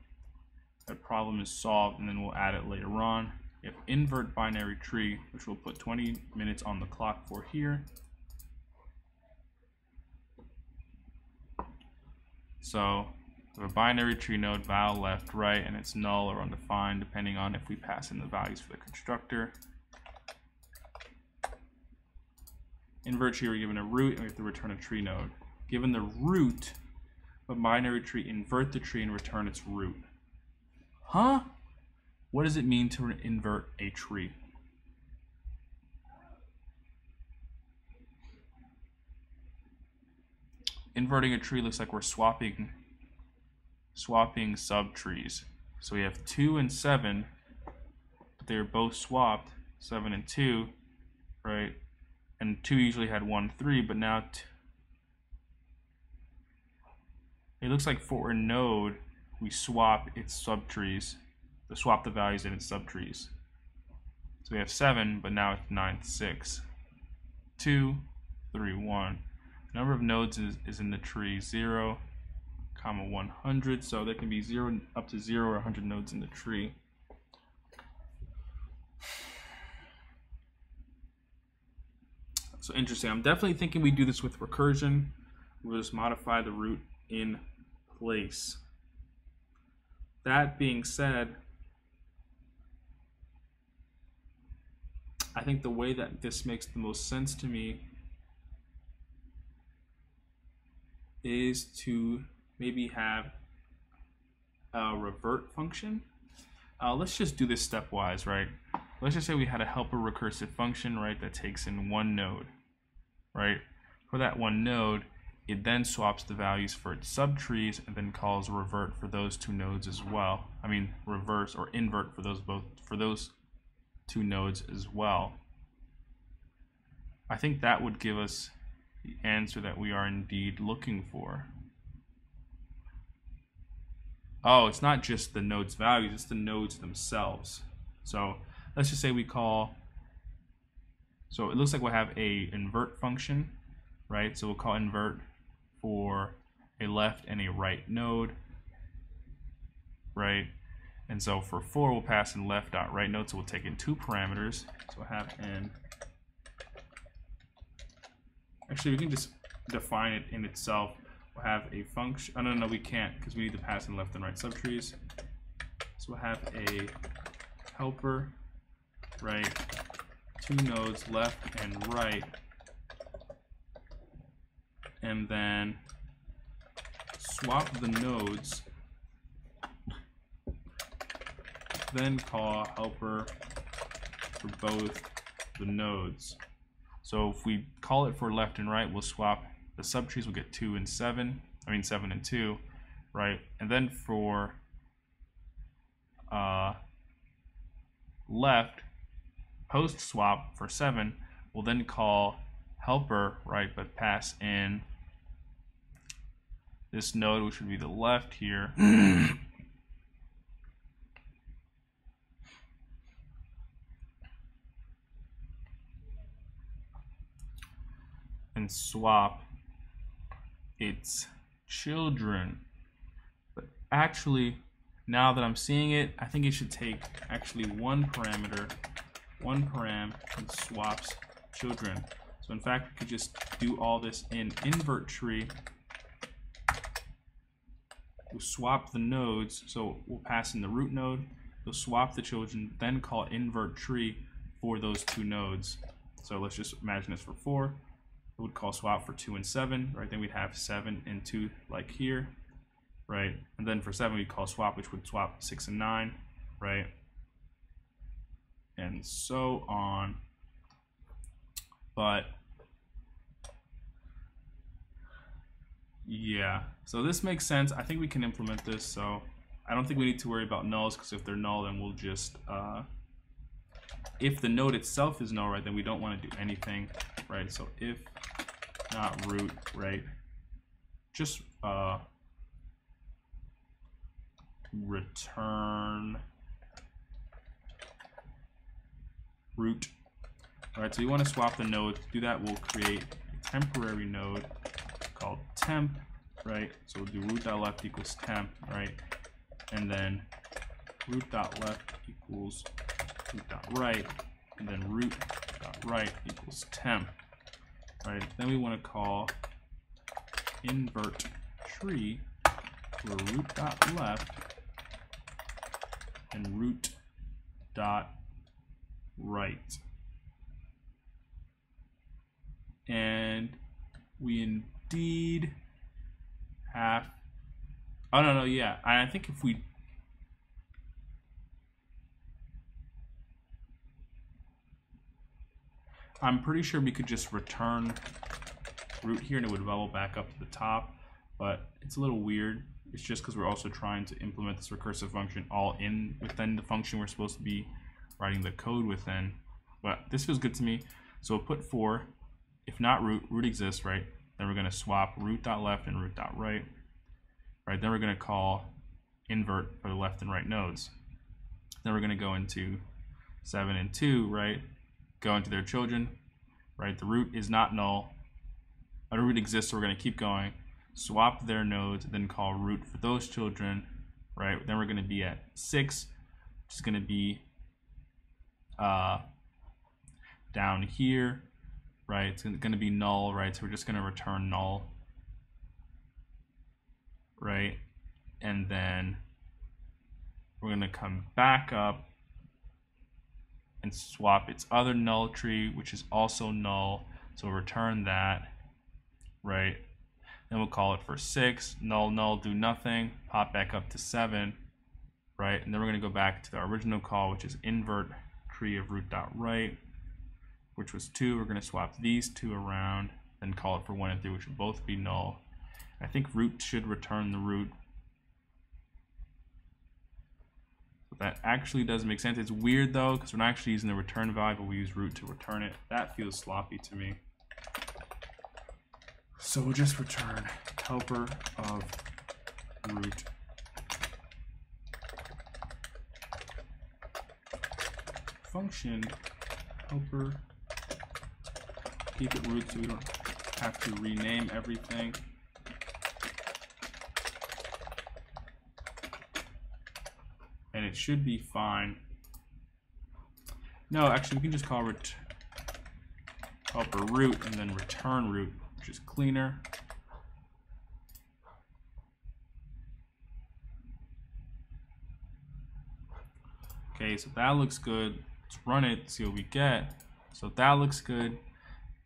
that problem is solved and then we'll add it later on. We have invert binary tree, which we'll put 20 minutes on the clock for here. So we have a binary tree node, val left, right, and it's null or undefined depending on if we pass in the values for the constructor. Invert tree, we're given a root, and we have to return a tree node. Given the root of a binary tree, invert the tree and return its root. Huh? What does it mean to invert a tree? Inverting a tree looks like we're swapping subtrees. So we have 2 and 7, but they're both swapped, 7 and 2, right? And 2 usually had 1, 3, but now it looks like for a node, we swap its subtrees, swap the values in its subtrees. So we have 7, but now it's 9, 6, 2, 3, 1. The number of nodes is in the tree 0, 100. So there can be 0 up to 0 or 100 nodes in the tree. So interesting. I'm definitely thinking we do this with recursion. We'll just modify the root in place. That being said, I think the way that this makes the most sense to me is to maybe have a revert function. Let's just do this stepwise, right? Let's just say we had a helper recursive function, right, that takes in one node, right? For that one node, it then swaps the values for its subtrees and then calls revert for those two nodes as well. I mean reverse or invert for those two nodes as well. I think that would give us the answer that we are indeed looking for. Oh, it's not just the nodes values, it's the nodes themselves. So let's just say we call, so it looks like we'll have a invert function, right? So we'll call invert for a left and a right node, right? And so for 4, we'll pass in left.right node, so we'll take in 2 parameters. So we'll have in, actually we can just define it in itself. We'll have a function, oh no, we can't because we need to pass in left and right subtrees. So we'll have a helper, right, 2 nodes left and right, and then swap the nodes, then call helper for both the nodes. So if we call it for left and right, we'll swap the subtrees, we'll get 2 and 7, I mean 7 and 2, right? And then for left, post swap for 7, we'll then call helper, right, but pass in this node, which would be the left here. And swap its children. But actually, now that I'm seeing it, I think it should take actually one parameter, one param, and swaps children. So in fact, we could just do all this in invert tree. We'll swap the nodes, so we'll pass in the root node, we'll swap the children, then call invert tree for those 2 nodes. So let's just imagine this for 4. We would call swap for 2 and 7, right? Then we'd have 7 and 2 like here, right? And then for 7 we'd call swap, which would swap 6 and 9, right? And so on. But yeah, so this makes sense. I think we can implement this, so I don't think we need to worry about nulls, because if they're null, then we'll just if the node itself is null, right, then we don't want to do anything, right? So if not root, right, just return root. All right, so you want to swap the node. To do that, we'll create a temporary node called temp, right? So we'll do root.left equals temp, right? And then root.left equals root.right, and then root.right equals temp, right? Then we want to call invert tree for root.left and root.right. And we indeed have, oh no, yeah, I think if we, I'm pretty sure we could just return root here and it would bubble back up to the top, but it's a little weird. It's just because we're also trying to implement this recursive function all in within the function we're supposed to be writing the code within. But this feels good to me. So we'll put 4, if not root, root exists, right? Then we're going to swap root.left and root.right, right? Then we're going to call invert for the left and right nodes. Then we're going to go into 7 and 2, right? Go into their children, right? The root is not null. A root exists, so we're going to keep going. Swap their nodes, then call root for those children, right? Then we're going to be at 6, which is going to be down here, right? It's going to be null, right? So we're just going to return null, right? And then we're going to come back up and swap its other null tree, which is also null. So we'll return that, right? Then we'll call it for 6, null, null, do nothing, pop back up to 7, right? And then we're going to go back to the original call, which is invert tree of root.right, which was 2. We're going to swap these 2 around, then call it for 1 and 3, which would both be null. I think root should return the root. So that actually does make sense. It's weird though, because we're not actually using the return value, but we use root to return it. That feels sloppy to me. So we'll just return helper of root. Function helper. Keep it root so we don't have to rename everything. And it should be fine. No, actually we can just call helper root and then return root, which is cleaner. Okay, so that looks good. Let's run it, see what we get. So that looks good.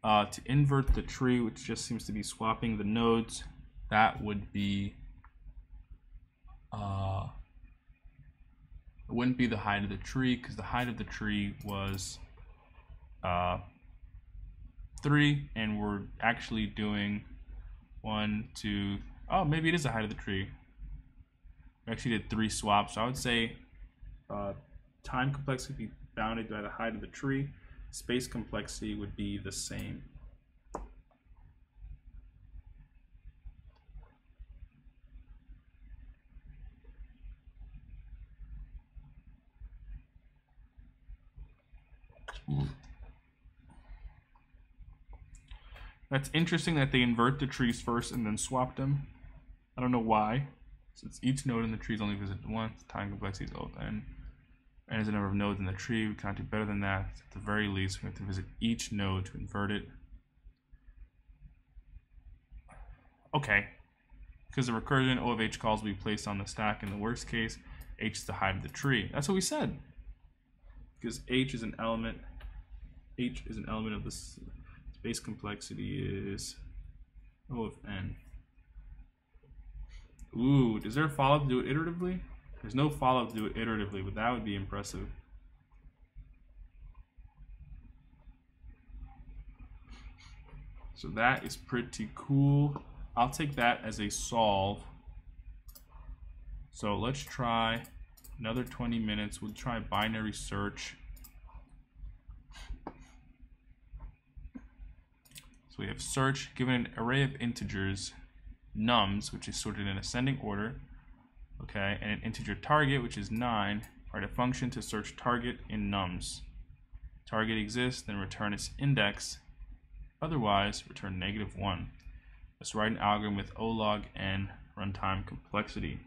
To invert the tree, which just seems to be swapping the nodes, that would be it wouldn't be the height of the tree, because the height of the tree was 3, and we're actually doing 1, 2. Oh, maybe it is the height of the tree. We actually did 3 swaps, so I would say time complexity would be bounded by the height of the tree. Space complexity would be the same. That's interesting that they invert the trees first and then swap them. I don't know why. Since each node in the tree is only visited once, time complexity is O of n. N is the number of nodes in the tree. We can't do better than that. At the very least, we have to visit each node to invert it. Okay. Because the recursion O of h calls will be placed on the stack in the worst case. H is the height of the tree. That's what we said. Because h is an element. H is an element of this. Space complexity is O of n. Ooh, is there a follow-up to do it iteratively? There's no follow-up to do it iteratively, but that would be impressive. So that is pretty cool. I'll take that as a solve. So let's try another 20 minutes. We'll try binary search. So we have search given an array of integers, nums, which is sorted in ascending order, okay, and an integer target, which is 9. Write a function to search target in nums. Target exists, then return its index. Otherwise, return -1. Let's write an algorithm with O log n runtime complexity.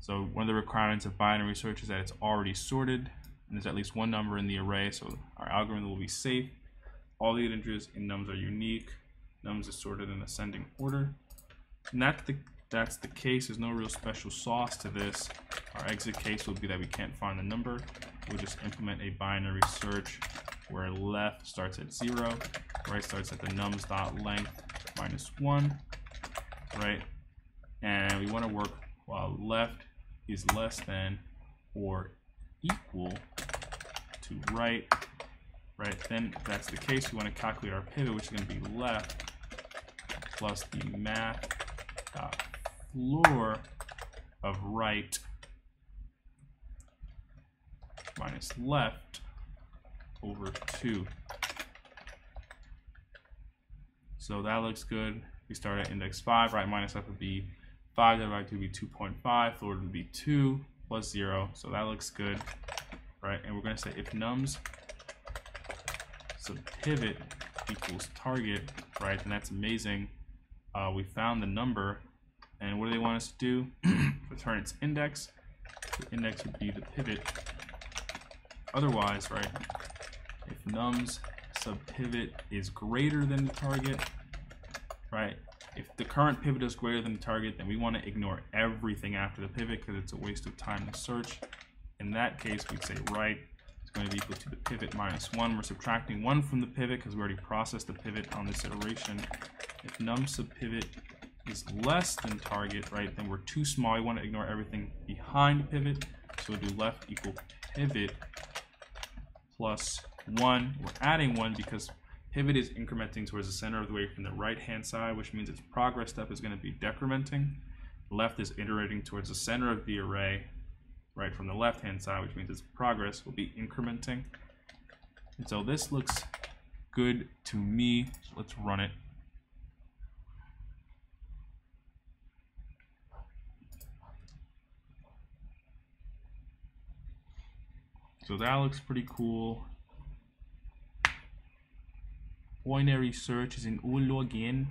So one of the requirements of binary search is that it's already sorted, and there's at least one number in the array, so our algorithm will be safe. All the integers in nums are unique. Nums is sorted in ascending order. And that's the case. There's no real special sauce to this. Our exit case will be that we can't find the number. We'll just implement a binary search where left starts at 0, right starts at the nums.length -1, right? And we want to work while left is less than or equal to right. Right, then if that's the case, we want to calculate our pivot, which is going to be left plus the math.floor of right minus left over 2. So that looks good. We start at index 5, right minus left would be 5 divided by 2 would be 2.5, floor would be 2 plus 0. So that looks good, right? And we're going to say if nums pivot equals target, right? And that's amazing. We found the number, and what do they want us to do? Return its index. The index would be the pivot. Otherwise, right? If nums pivot is greater than the target, right? If the current pivot is greater than the target, then we want to ignore everything after the pivot because it's a waste of time to search. In that case, we'd say right going to be equal to the pivot -1. We're subtracting 1 from the pivot because we already processed the pivot on this iteration. If num pivot is less than target, right, then we're too small. We want to ignore everything behind pivot. So we'll do left equal pivot plus 1. We're adding 1 because Pivot is incrementing towards the center of the way from the right-hand side, which means its progress step is going to be decrementing. Left is iterating towards the center of the array, right from the left-hand side, which means its progress will be incrementing. And so this looks good to me. So let's run it. So that looks pretty cool. Binary search is in login.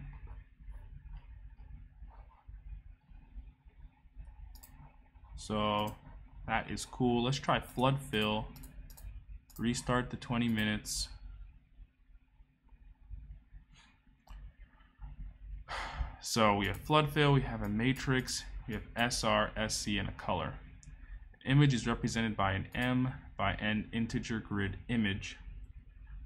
So that is cool. Let's try flood fill. Restart the 20 minutes. So we have flood fill, we have a matrix, we have SR, SC, and a color. Image is represented by an M by N integer grid image.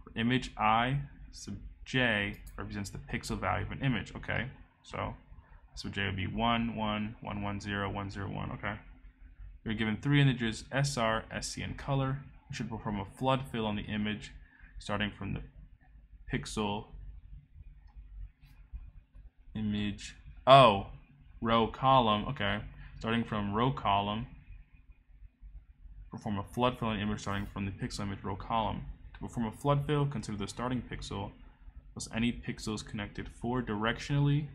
For image I sub j represents the pixel value of an image. Okay, so j would be 1, 1, 1, 1, 0, 1, 0, 1. Okay, we're given 3 integers SR, SC, and color. We should perform a flood fill on the image starting from the pixel image row column. Okay, starting from row column. Perform a flood fill on the image starting from the pixel image row column. To perform a flood fill, consider the starting pixel plus any pixels connected 4 directionally.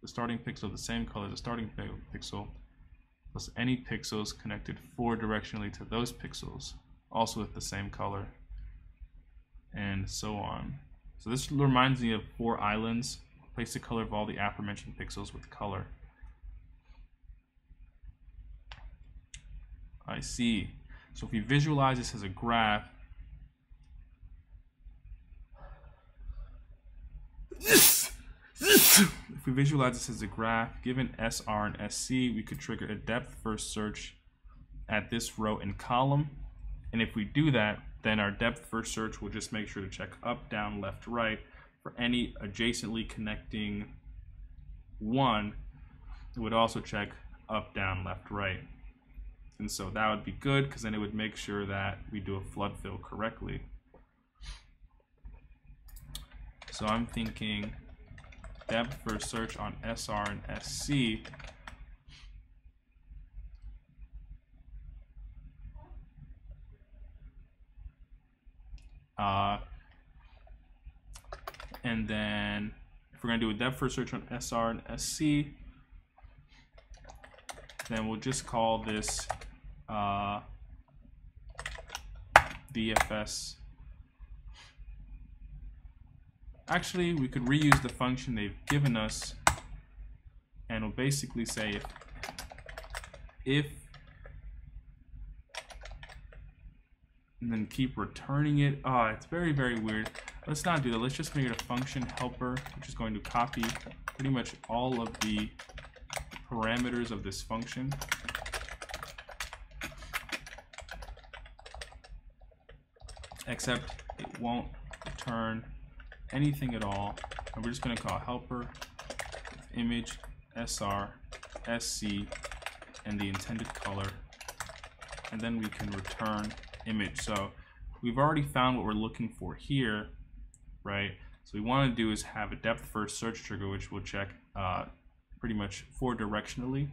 The starting pixel of the same color as the starting pixel plus any pixels connected 4 directionally to those pixels, also with the same color, and so on. So this reminds me of 4 islands. Place the color of all the aforementioned pixels with color. I see. So if we visualize this as a graph, given SR and SC, we could trigger a depth first search at this row and column. And if we do that, then our depth first search will just make sure to check up, down, left, right for any adjacently connecting 1. It would also check up, down, left, right. And so that would be good because then it would make sure that we do a flood fill correctly. So I'm thinking depth first search on SR and SC. And then if we're going to do a depth first search on SR and SC, then we'll just call this DFS. Actually, we could reuse the function they've given us, and we'll basically say if and then keep returning it. It's very, very weird. Let's not do that. Let's just make it a function helper, which is going to copy pretty much all of the parameters of this function. Except it won't return anything at all. And we're just going to call helper with image SR, SC, and the intended color. And then we can return image. So we've already found what we're looking for here, right? So we want to do is have a depth first search trigger, which will check pretty much 4 directionally.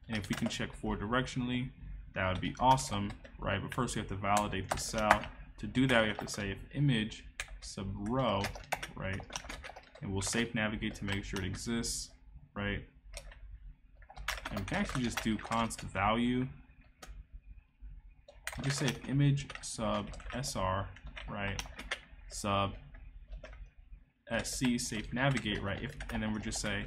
And if we can check 4 directionally, that would be awesome, right? But first we have to validate the cell. To do that, we have to say if image sub row, right? And we'll safe navigate to make sure it exists, right? And we can actually just do const value. I'll just say if image sub SR, right? Sub SC safe navigate, right? And then we'll just say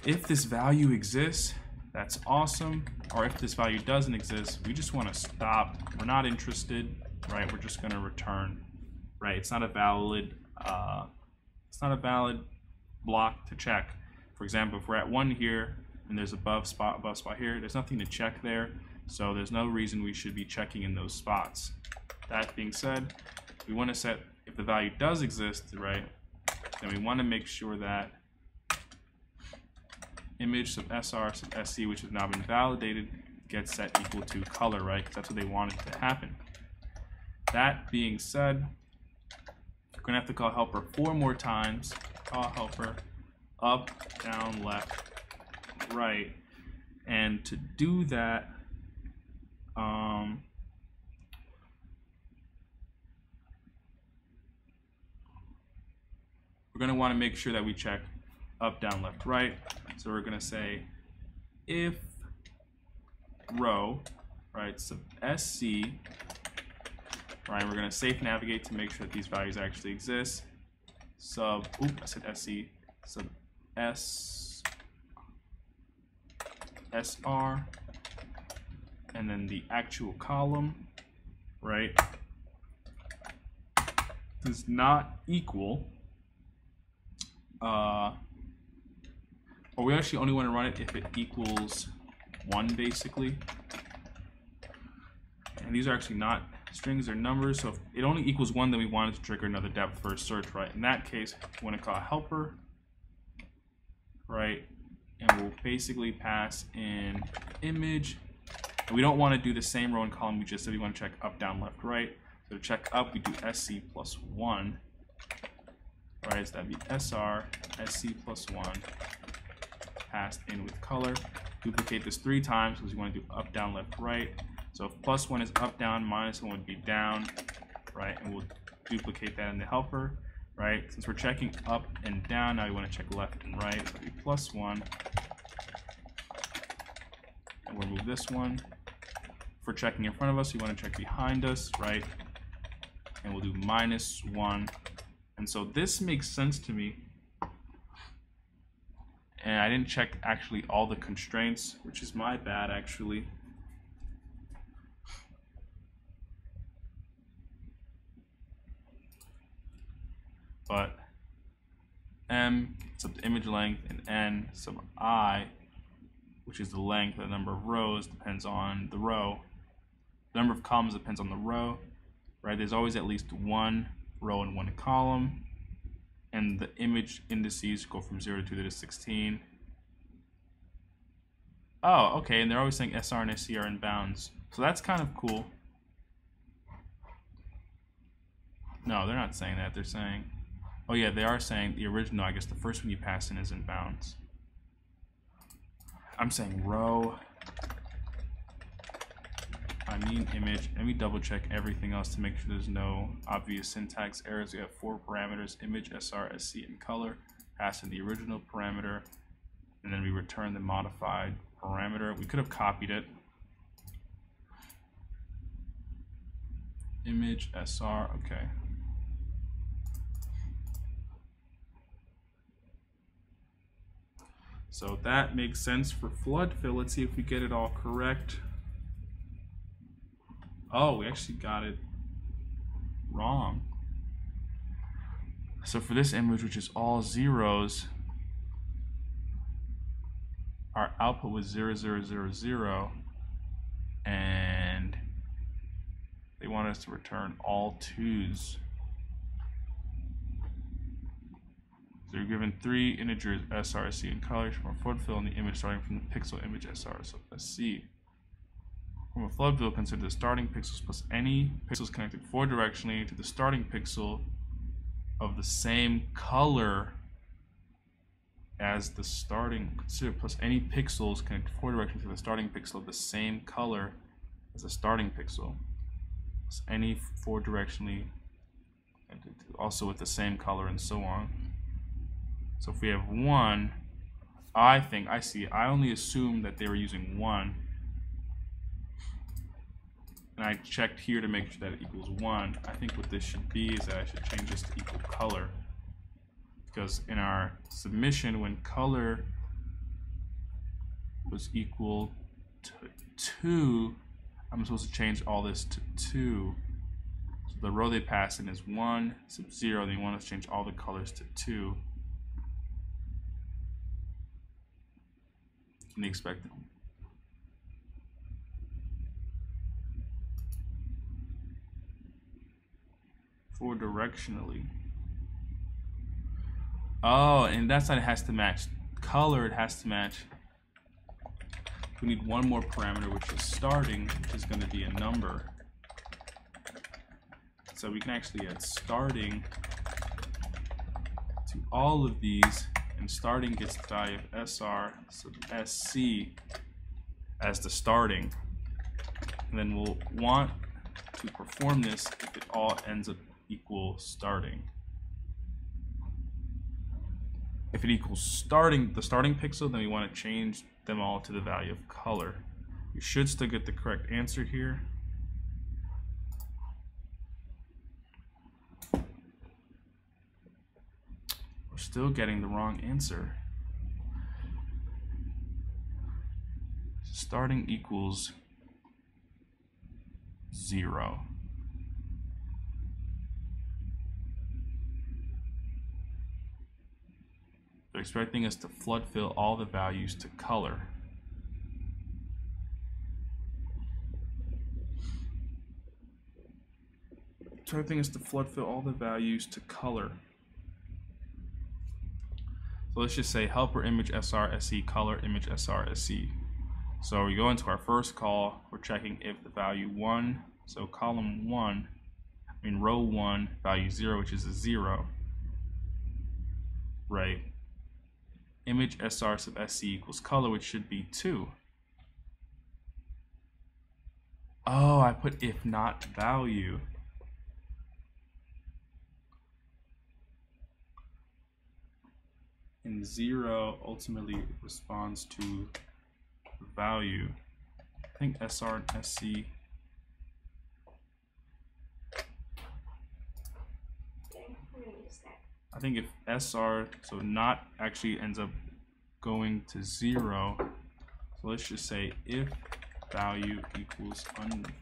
if this value exists, that's awesome. Or if this value doesn't exist, we just want to stop. We're not interested, right? We're just going to return, right? It's not a valid block to check. For example, if we're at 1 here and there's above spot here, there's nothing to check there. So there's no reason we should be checking in those spots. That being said, we want to set if the value does exist, right? Then we want to make sure that image sub SR sub SC, which has now been validated, gets set equal to color, right? Because that's what they wanted to happen. that being said, we're gonna have to call helper 4 more times. Call helper up, down, left, right. And to do that, we're going to want to make sure that we check up, down, left, right. So we're going to say if row, right, sub sc, right, we're going to safe navigate to make sure that these values actually exist. Sub, oops, I said sc, sub sr, and then the actual column, right, does not equal, or we actually only want to run it if it equals 1, basically. And these are actually not strings or numbers, so if it only equals 1, then we want it to trigger another depth first search, right? In that case, we want to call helper, right? And we'll basically pass in image. And we don't want to do the same row and column we just did. We want to check up, down, left, right. So to check up, we do sc plus 1, right? So that'd be sr, sc plus 1, passed in with color. Duplicate this 3 times because we want to do up, down, left, right. So if plus 1 is up, down, minus 1 would be down, right? And we'll duplicate that in the helper, right? Since we're checking up and down, now we want to check left and right. So it'll be plus 1. And we'll remove this one. For checking in front of us, we want to check behind us, right? And we'll do minus 1. And so this makes sense to me. And I didn't check actually all the constraints, which is my bad actually. But m sub the image length and n sub I, which is the length, the number of rows depends on the row. The number of columns depends on the row, right? There's always at least 1 row and 1 column. And the image indices go from 0 to 16. Oh, okay, and they're always saying SR and SC are in bounds. So that's kind of cool. No, they're not saying that. They're saying, oh yeah, they are saying the original, I guess the first one you pass in is in bounds. I'm saying row. I mean image. Let me double check everything else to make sure there's no obvious syntax errors. We have 4 parameters: image, SR, SC, and color. Pass in the original parameter, and then we return the modified parameter. We could have copied it. Image, SR, okay. So that makes sense for flood fill. Let's see if we get it all correct. Oh, we actually got it wrong. So for this image, which is all zeros, our output was 0, 0, 0, 0, and they want us to return all 2s. So you're given 3 integers, SR, SC, and colors from a flood fill in the image starting from the pixel image SR, so SC. From a flood fill, consider the starting pixels plus any pixels connected 4 directionally to the starting pixel of the same color as the starting. Consider plus any pixels connected 4 directionally to the starting pixel of the same color as the starting pixel. Plus any 4 directionally, and also with the same color, and so on. So if we have 1, I only assumed that they were using 1. And I checked here to make sure that it equals 1. I think what this should be is that I should change this to equal color. Because in our submission, when color was equal to 2, I'm supposed to change all this to 2. So the row they pass in is 1, sub 0, and they want us to change all the colors to 2. And the expected. For directionally. Oh, and that's not, it has to match color, it has to match. We need one more parameter, which is starting, which is going to be a number. So we can actually add starting to all of these, and starting gets the value of SR, so SC as the starting. And then we'll want to perform this if it all ends up equal starting. If it equals starting, the starting pixel, then we want to change them all to the value of color. We should still get the correct answer here. We're still getting the wrong answer. Starting equals 0. They're expecting us to flood fill all the values to color. Expecting us to flood fill all the values to color. So let's just say helper image SR/SE, color image SR/SE. So we go into our first call, we're checking if the value 1, so column 1, row 1, value 0, which is a 0, right? Image SR sub SE equals color, which should be 2. Oh, I put if not value. And 0 ultimately responds to the value. I think SR and SC. I think if SR, so not actually ends up going to 0. So let's just say if value equals undefined,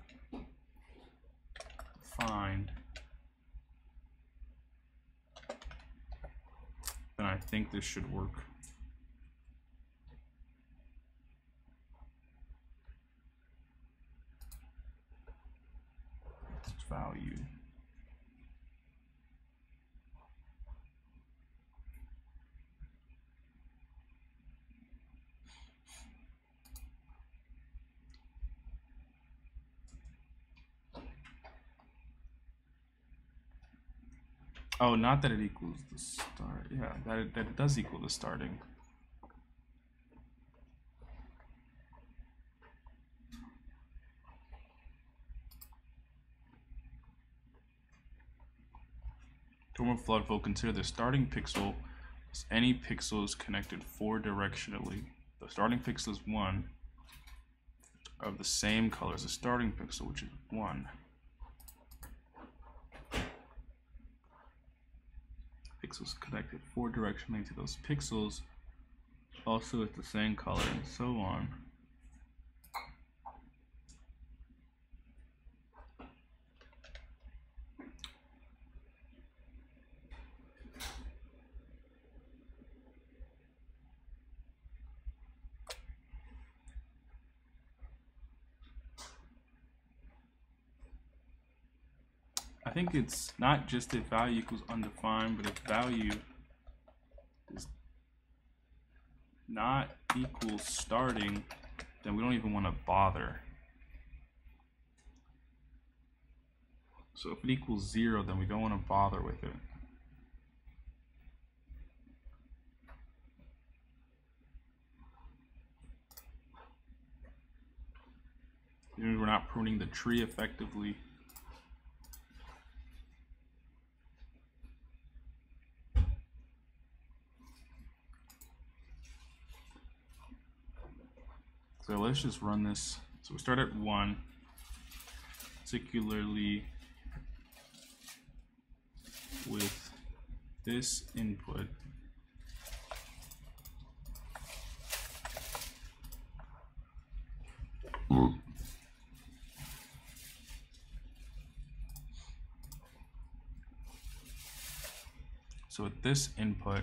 then I think this should work. Value. Oh, not that it equals the start. Yeah, that it does equal the starting. Term flood will consider the starting pixel as any pixels connected 4 directionally. The starting pixel is 1 of the same color as the starting pixel, which is 1. Pixels connected 4 directionally to those pixels, also at the same color, and so on. I think it's not just if value equals undefined, but if value is not equal starting, then we don't even want to bother. So if it equals 0, then we don't want to bother with it. We're not pruning the tree effectively. So let's just run this. So we start at 1, particularly with this input. So with this input,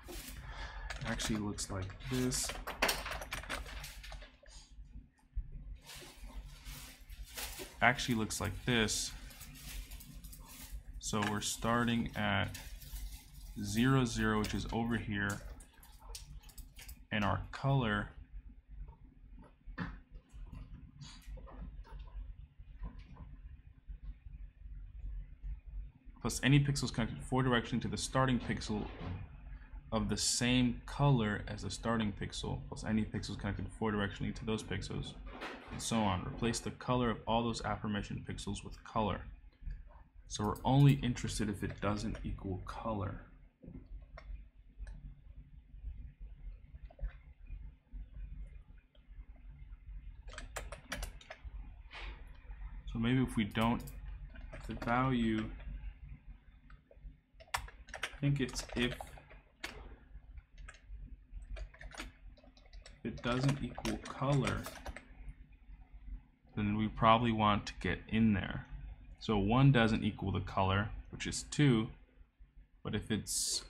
it actually looks like this. Actually looks like this. So we're starting at 0, 0, which is over here, and our color plus any pixels connected 4 directionally to the starting pixel of the same color as the starting pixel, plus any pixels connected 4 directionally to those pixels, and so on. Replace the color of all those aforementioned pixels with color. So we're only interested if it doesn't equal color. So maybe if we don't, if the value, I think it's if it doesn't equal color, then we probably want to get in there. So 1 doesn't equal the color, which is 2, but if it's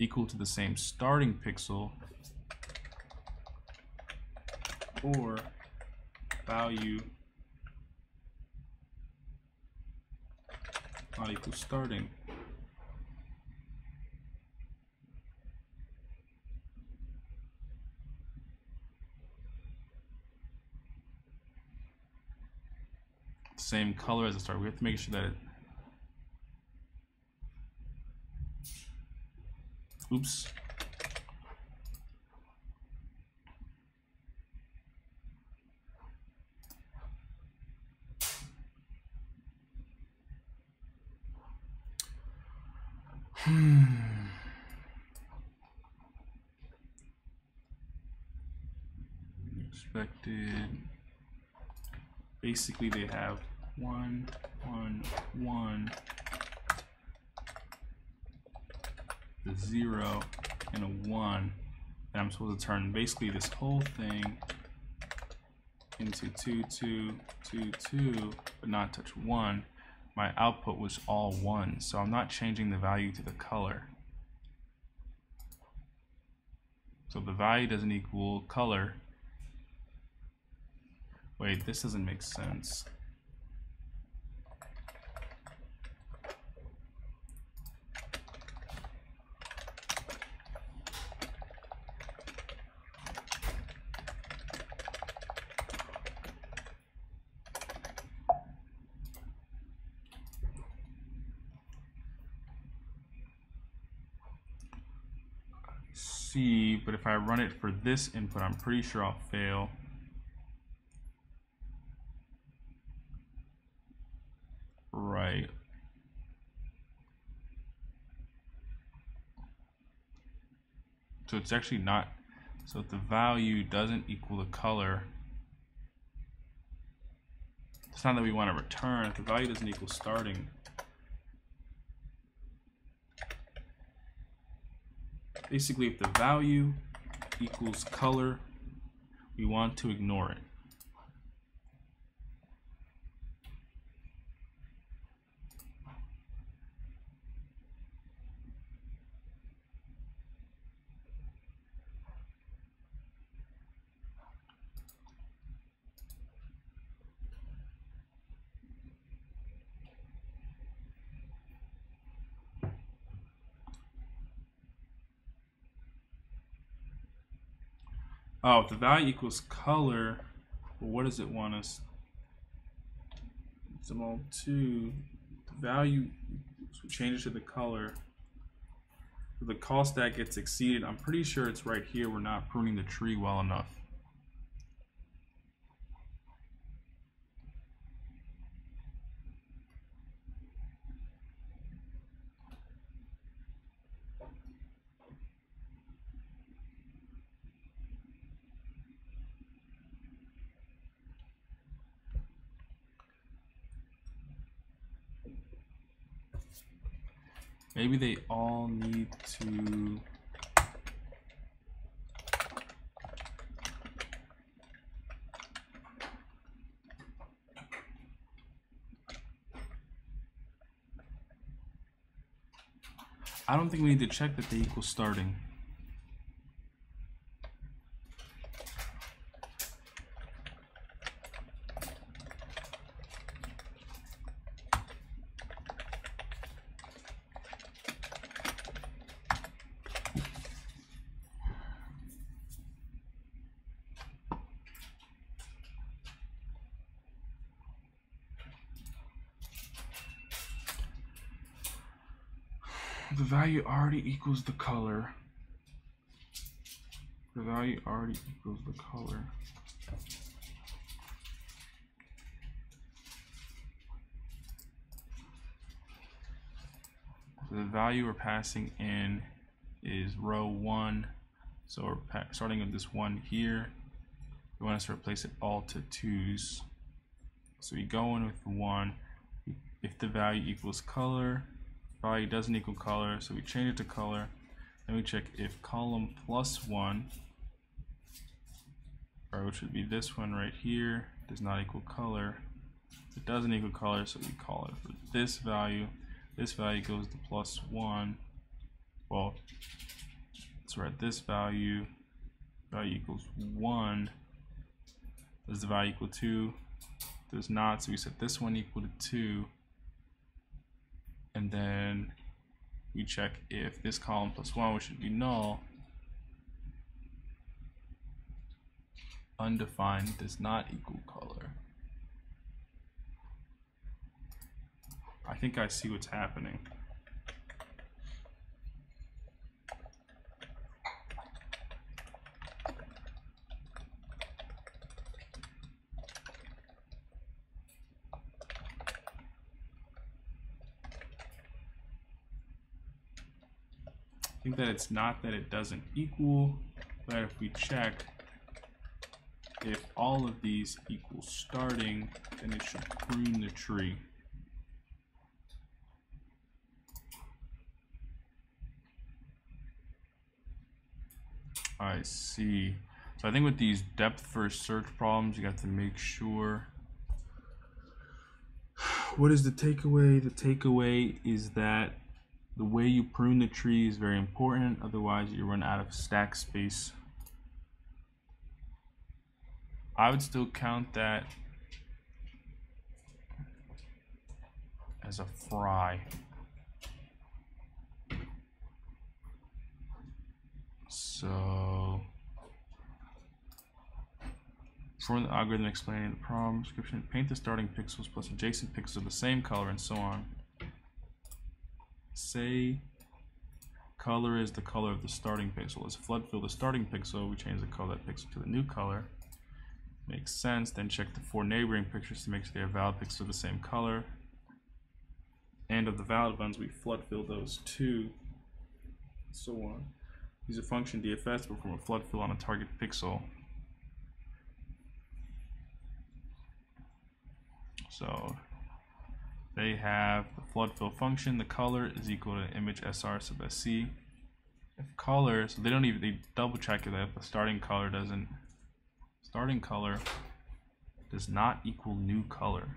equal to the same starting pixel, or value not equal starting, same color as the start. We have to make sure that it, oops. Expected. Basically, they have 1, 1, 1, the 0, and a 1. And I'm supposed to turn basically this whole thing into 2, 2, 2, 2, but not touch 1. My output was all 1, so I'm not changing the value to the color. So if the value doesn't equal color, wait, this doesn't make sense. See, but if I run it for this input, I'm pretty sure I'll fail. Right. So it's actually not, so if the value doesn't equal the color, it's not that we want to return. If the value doesn't equal starting, basically if the value equals color, we want to ignore it. Oh, if the value equals color, well, what does it want us? Symbol 2, the value, so we change it to the color. If the call stack gets exceeded, I'm pretty sure it's right here. We're not pruning the tree well enough. Maybe they all need to I don't think we need to check that they equal starting. the value already equals the color. The value already equals the color. So the value we're passing in is row 1. So we're starting with this 1 here. We want us to replace it all to 2's. So we go in with 1. If the value equals color, value doesn't equal color, so we change it to color. Then we check if column plus 1, or which would be this one right here, does not equal color. It doesn't equal color, so we call it for this value. This value goes to plus 1. Well, so we're at this value equals 1. Does the value equal 2? Does not, so we set this one equal to 2. And then we check if this column plus 1, which should be null, undefined does not equal color. I think I see what's happening. I think that it's not that it doesn't equal, but if we check if all of these equal starting, then it should prune the tree. I see. So I think with these depth first search problems, you got to make sure. What is the takeaway? The takeaway is that the way you prune the tree is very important, otherwise you run out of stack space. I would still count that as a fry. So, for the algorithm explaining the problem description, paint the starting pixels plus adjacent pixels of the same color and so on. Say color is the color of the starting pixel. Let's flood fill the starting pixel. We change the color of that pixel to the new color. Makes sense. Then check the 4 neighboring pictures to make sure they are valid pixels of the same color. And of the valid ones, we flood fill those too. So on. Use a function DFS to perform a flood fill on a target pixel. So they have the flood fill function. The color is equal to image SR sub SC. If color, so they double check it if the starting color does not equal new color.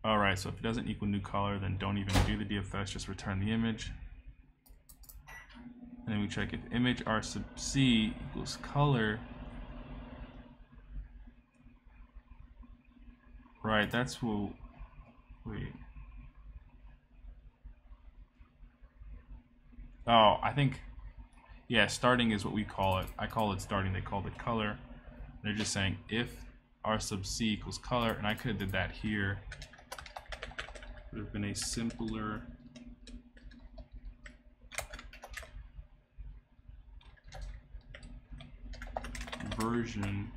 Alright, so if it doesn't equal new color, then don't even do the DFS, just return the image. And then we check if image R sub C equals color. Right, that's what, wait. Oh, I think, yeah, starting is what we call it. I call it starting, they call it color. They're just saying if R sub C equals color, and I could have did that here. Would have been a simpler version.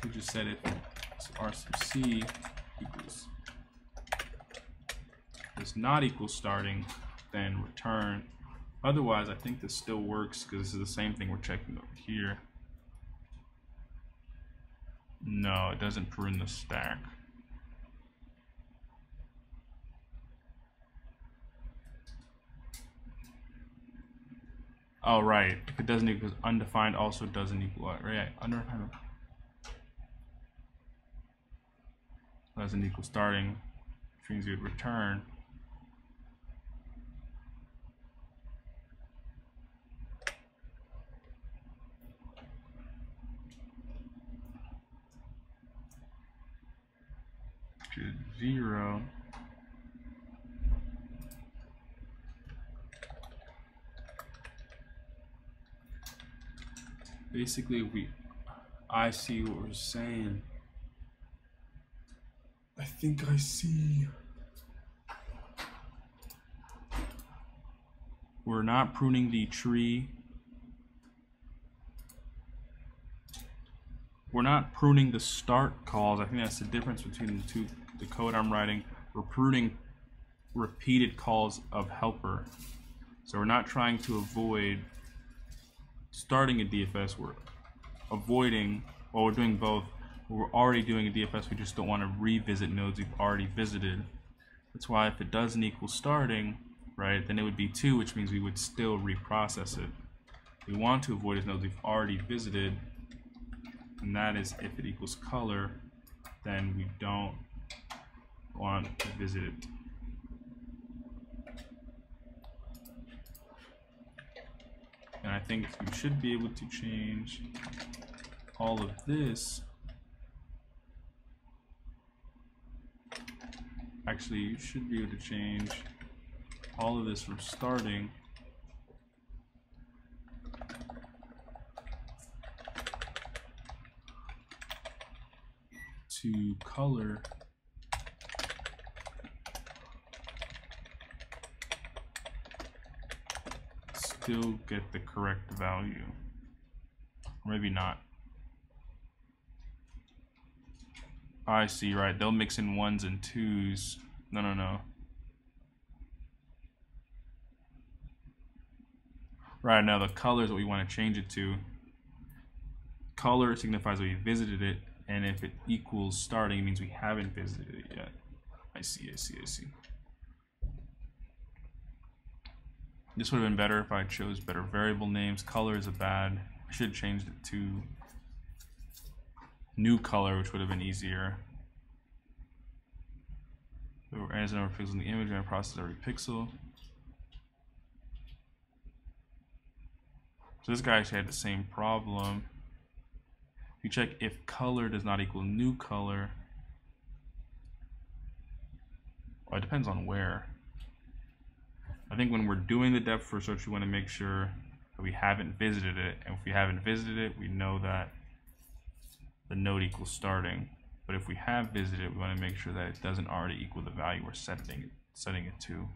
We just said if R sub C equals does not equal starting, then return. Otherwise, I think this still works because this is the same thing we're checking over here. No, it doesn't prune the stack. Oh, right. If it doesn't equal undefined, also doesn't equal, right? Undefined doesn't equal starting, which means you would return. Which is 0. Basically, if we I see what we're saying. I think I see. We're not pruning the tree. We're not pruning the start calls. I think that's the difference between the code I'm writing. We're pruning repeated calls of helper. So we're not trying to avoid starting a DFS. We're avoiding, well, we're doing both. We're already doing a DFS. We just don't want to revisit nodes we've already visited. That's why if it doesn't equal starting, right, then it would be 2, which means we would still reprocess it. We want to avoid nodes we've already visited, and that is if it equals color, then we don't want to visit it. And I think you should be able to change all of this. Actually, you should be able to change all of this from starting to color. Still get the correct value. Or maybe not. I see, right. They'll mix in 1s and 2s. No. Right, now the color is what we want to change it to. Color signifies that we visited it, and if it equals starting, it means we haven't visited it yet. I see. This would have been better if I chose better variable names. Color is a bad. I should have changed it to new color, which would have been easier. So as the number of pixels in the image, and I process every pixel. So this guy actually had the same problem. If you check if color does not equal new color, well, it depends on where. I think when we're doing the depth first search, we want to make sure that we haven't visited it. And if we haven't visited it, we know that the node equals starting. But if we have visited it, we want to make sure that it doesn't already equal the value we're setting it to.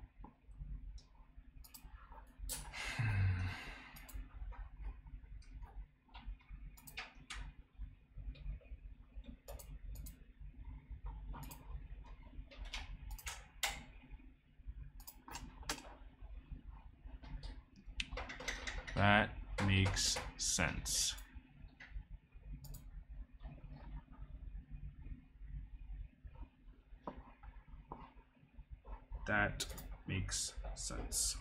That makes sense. That makes sense.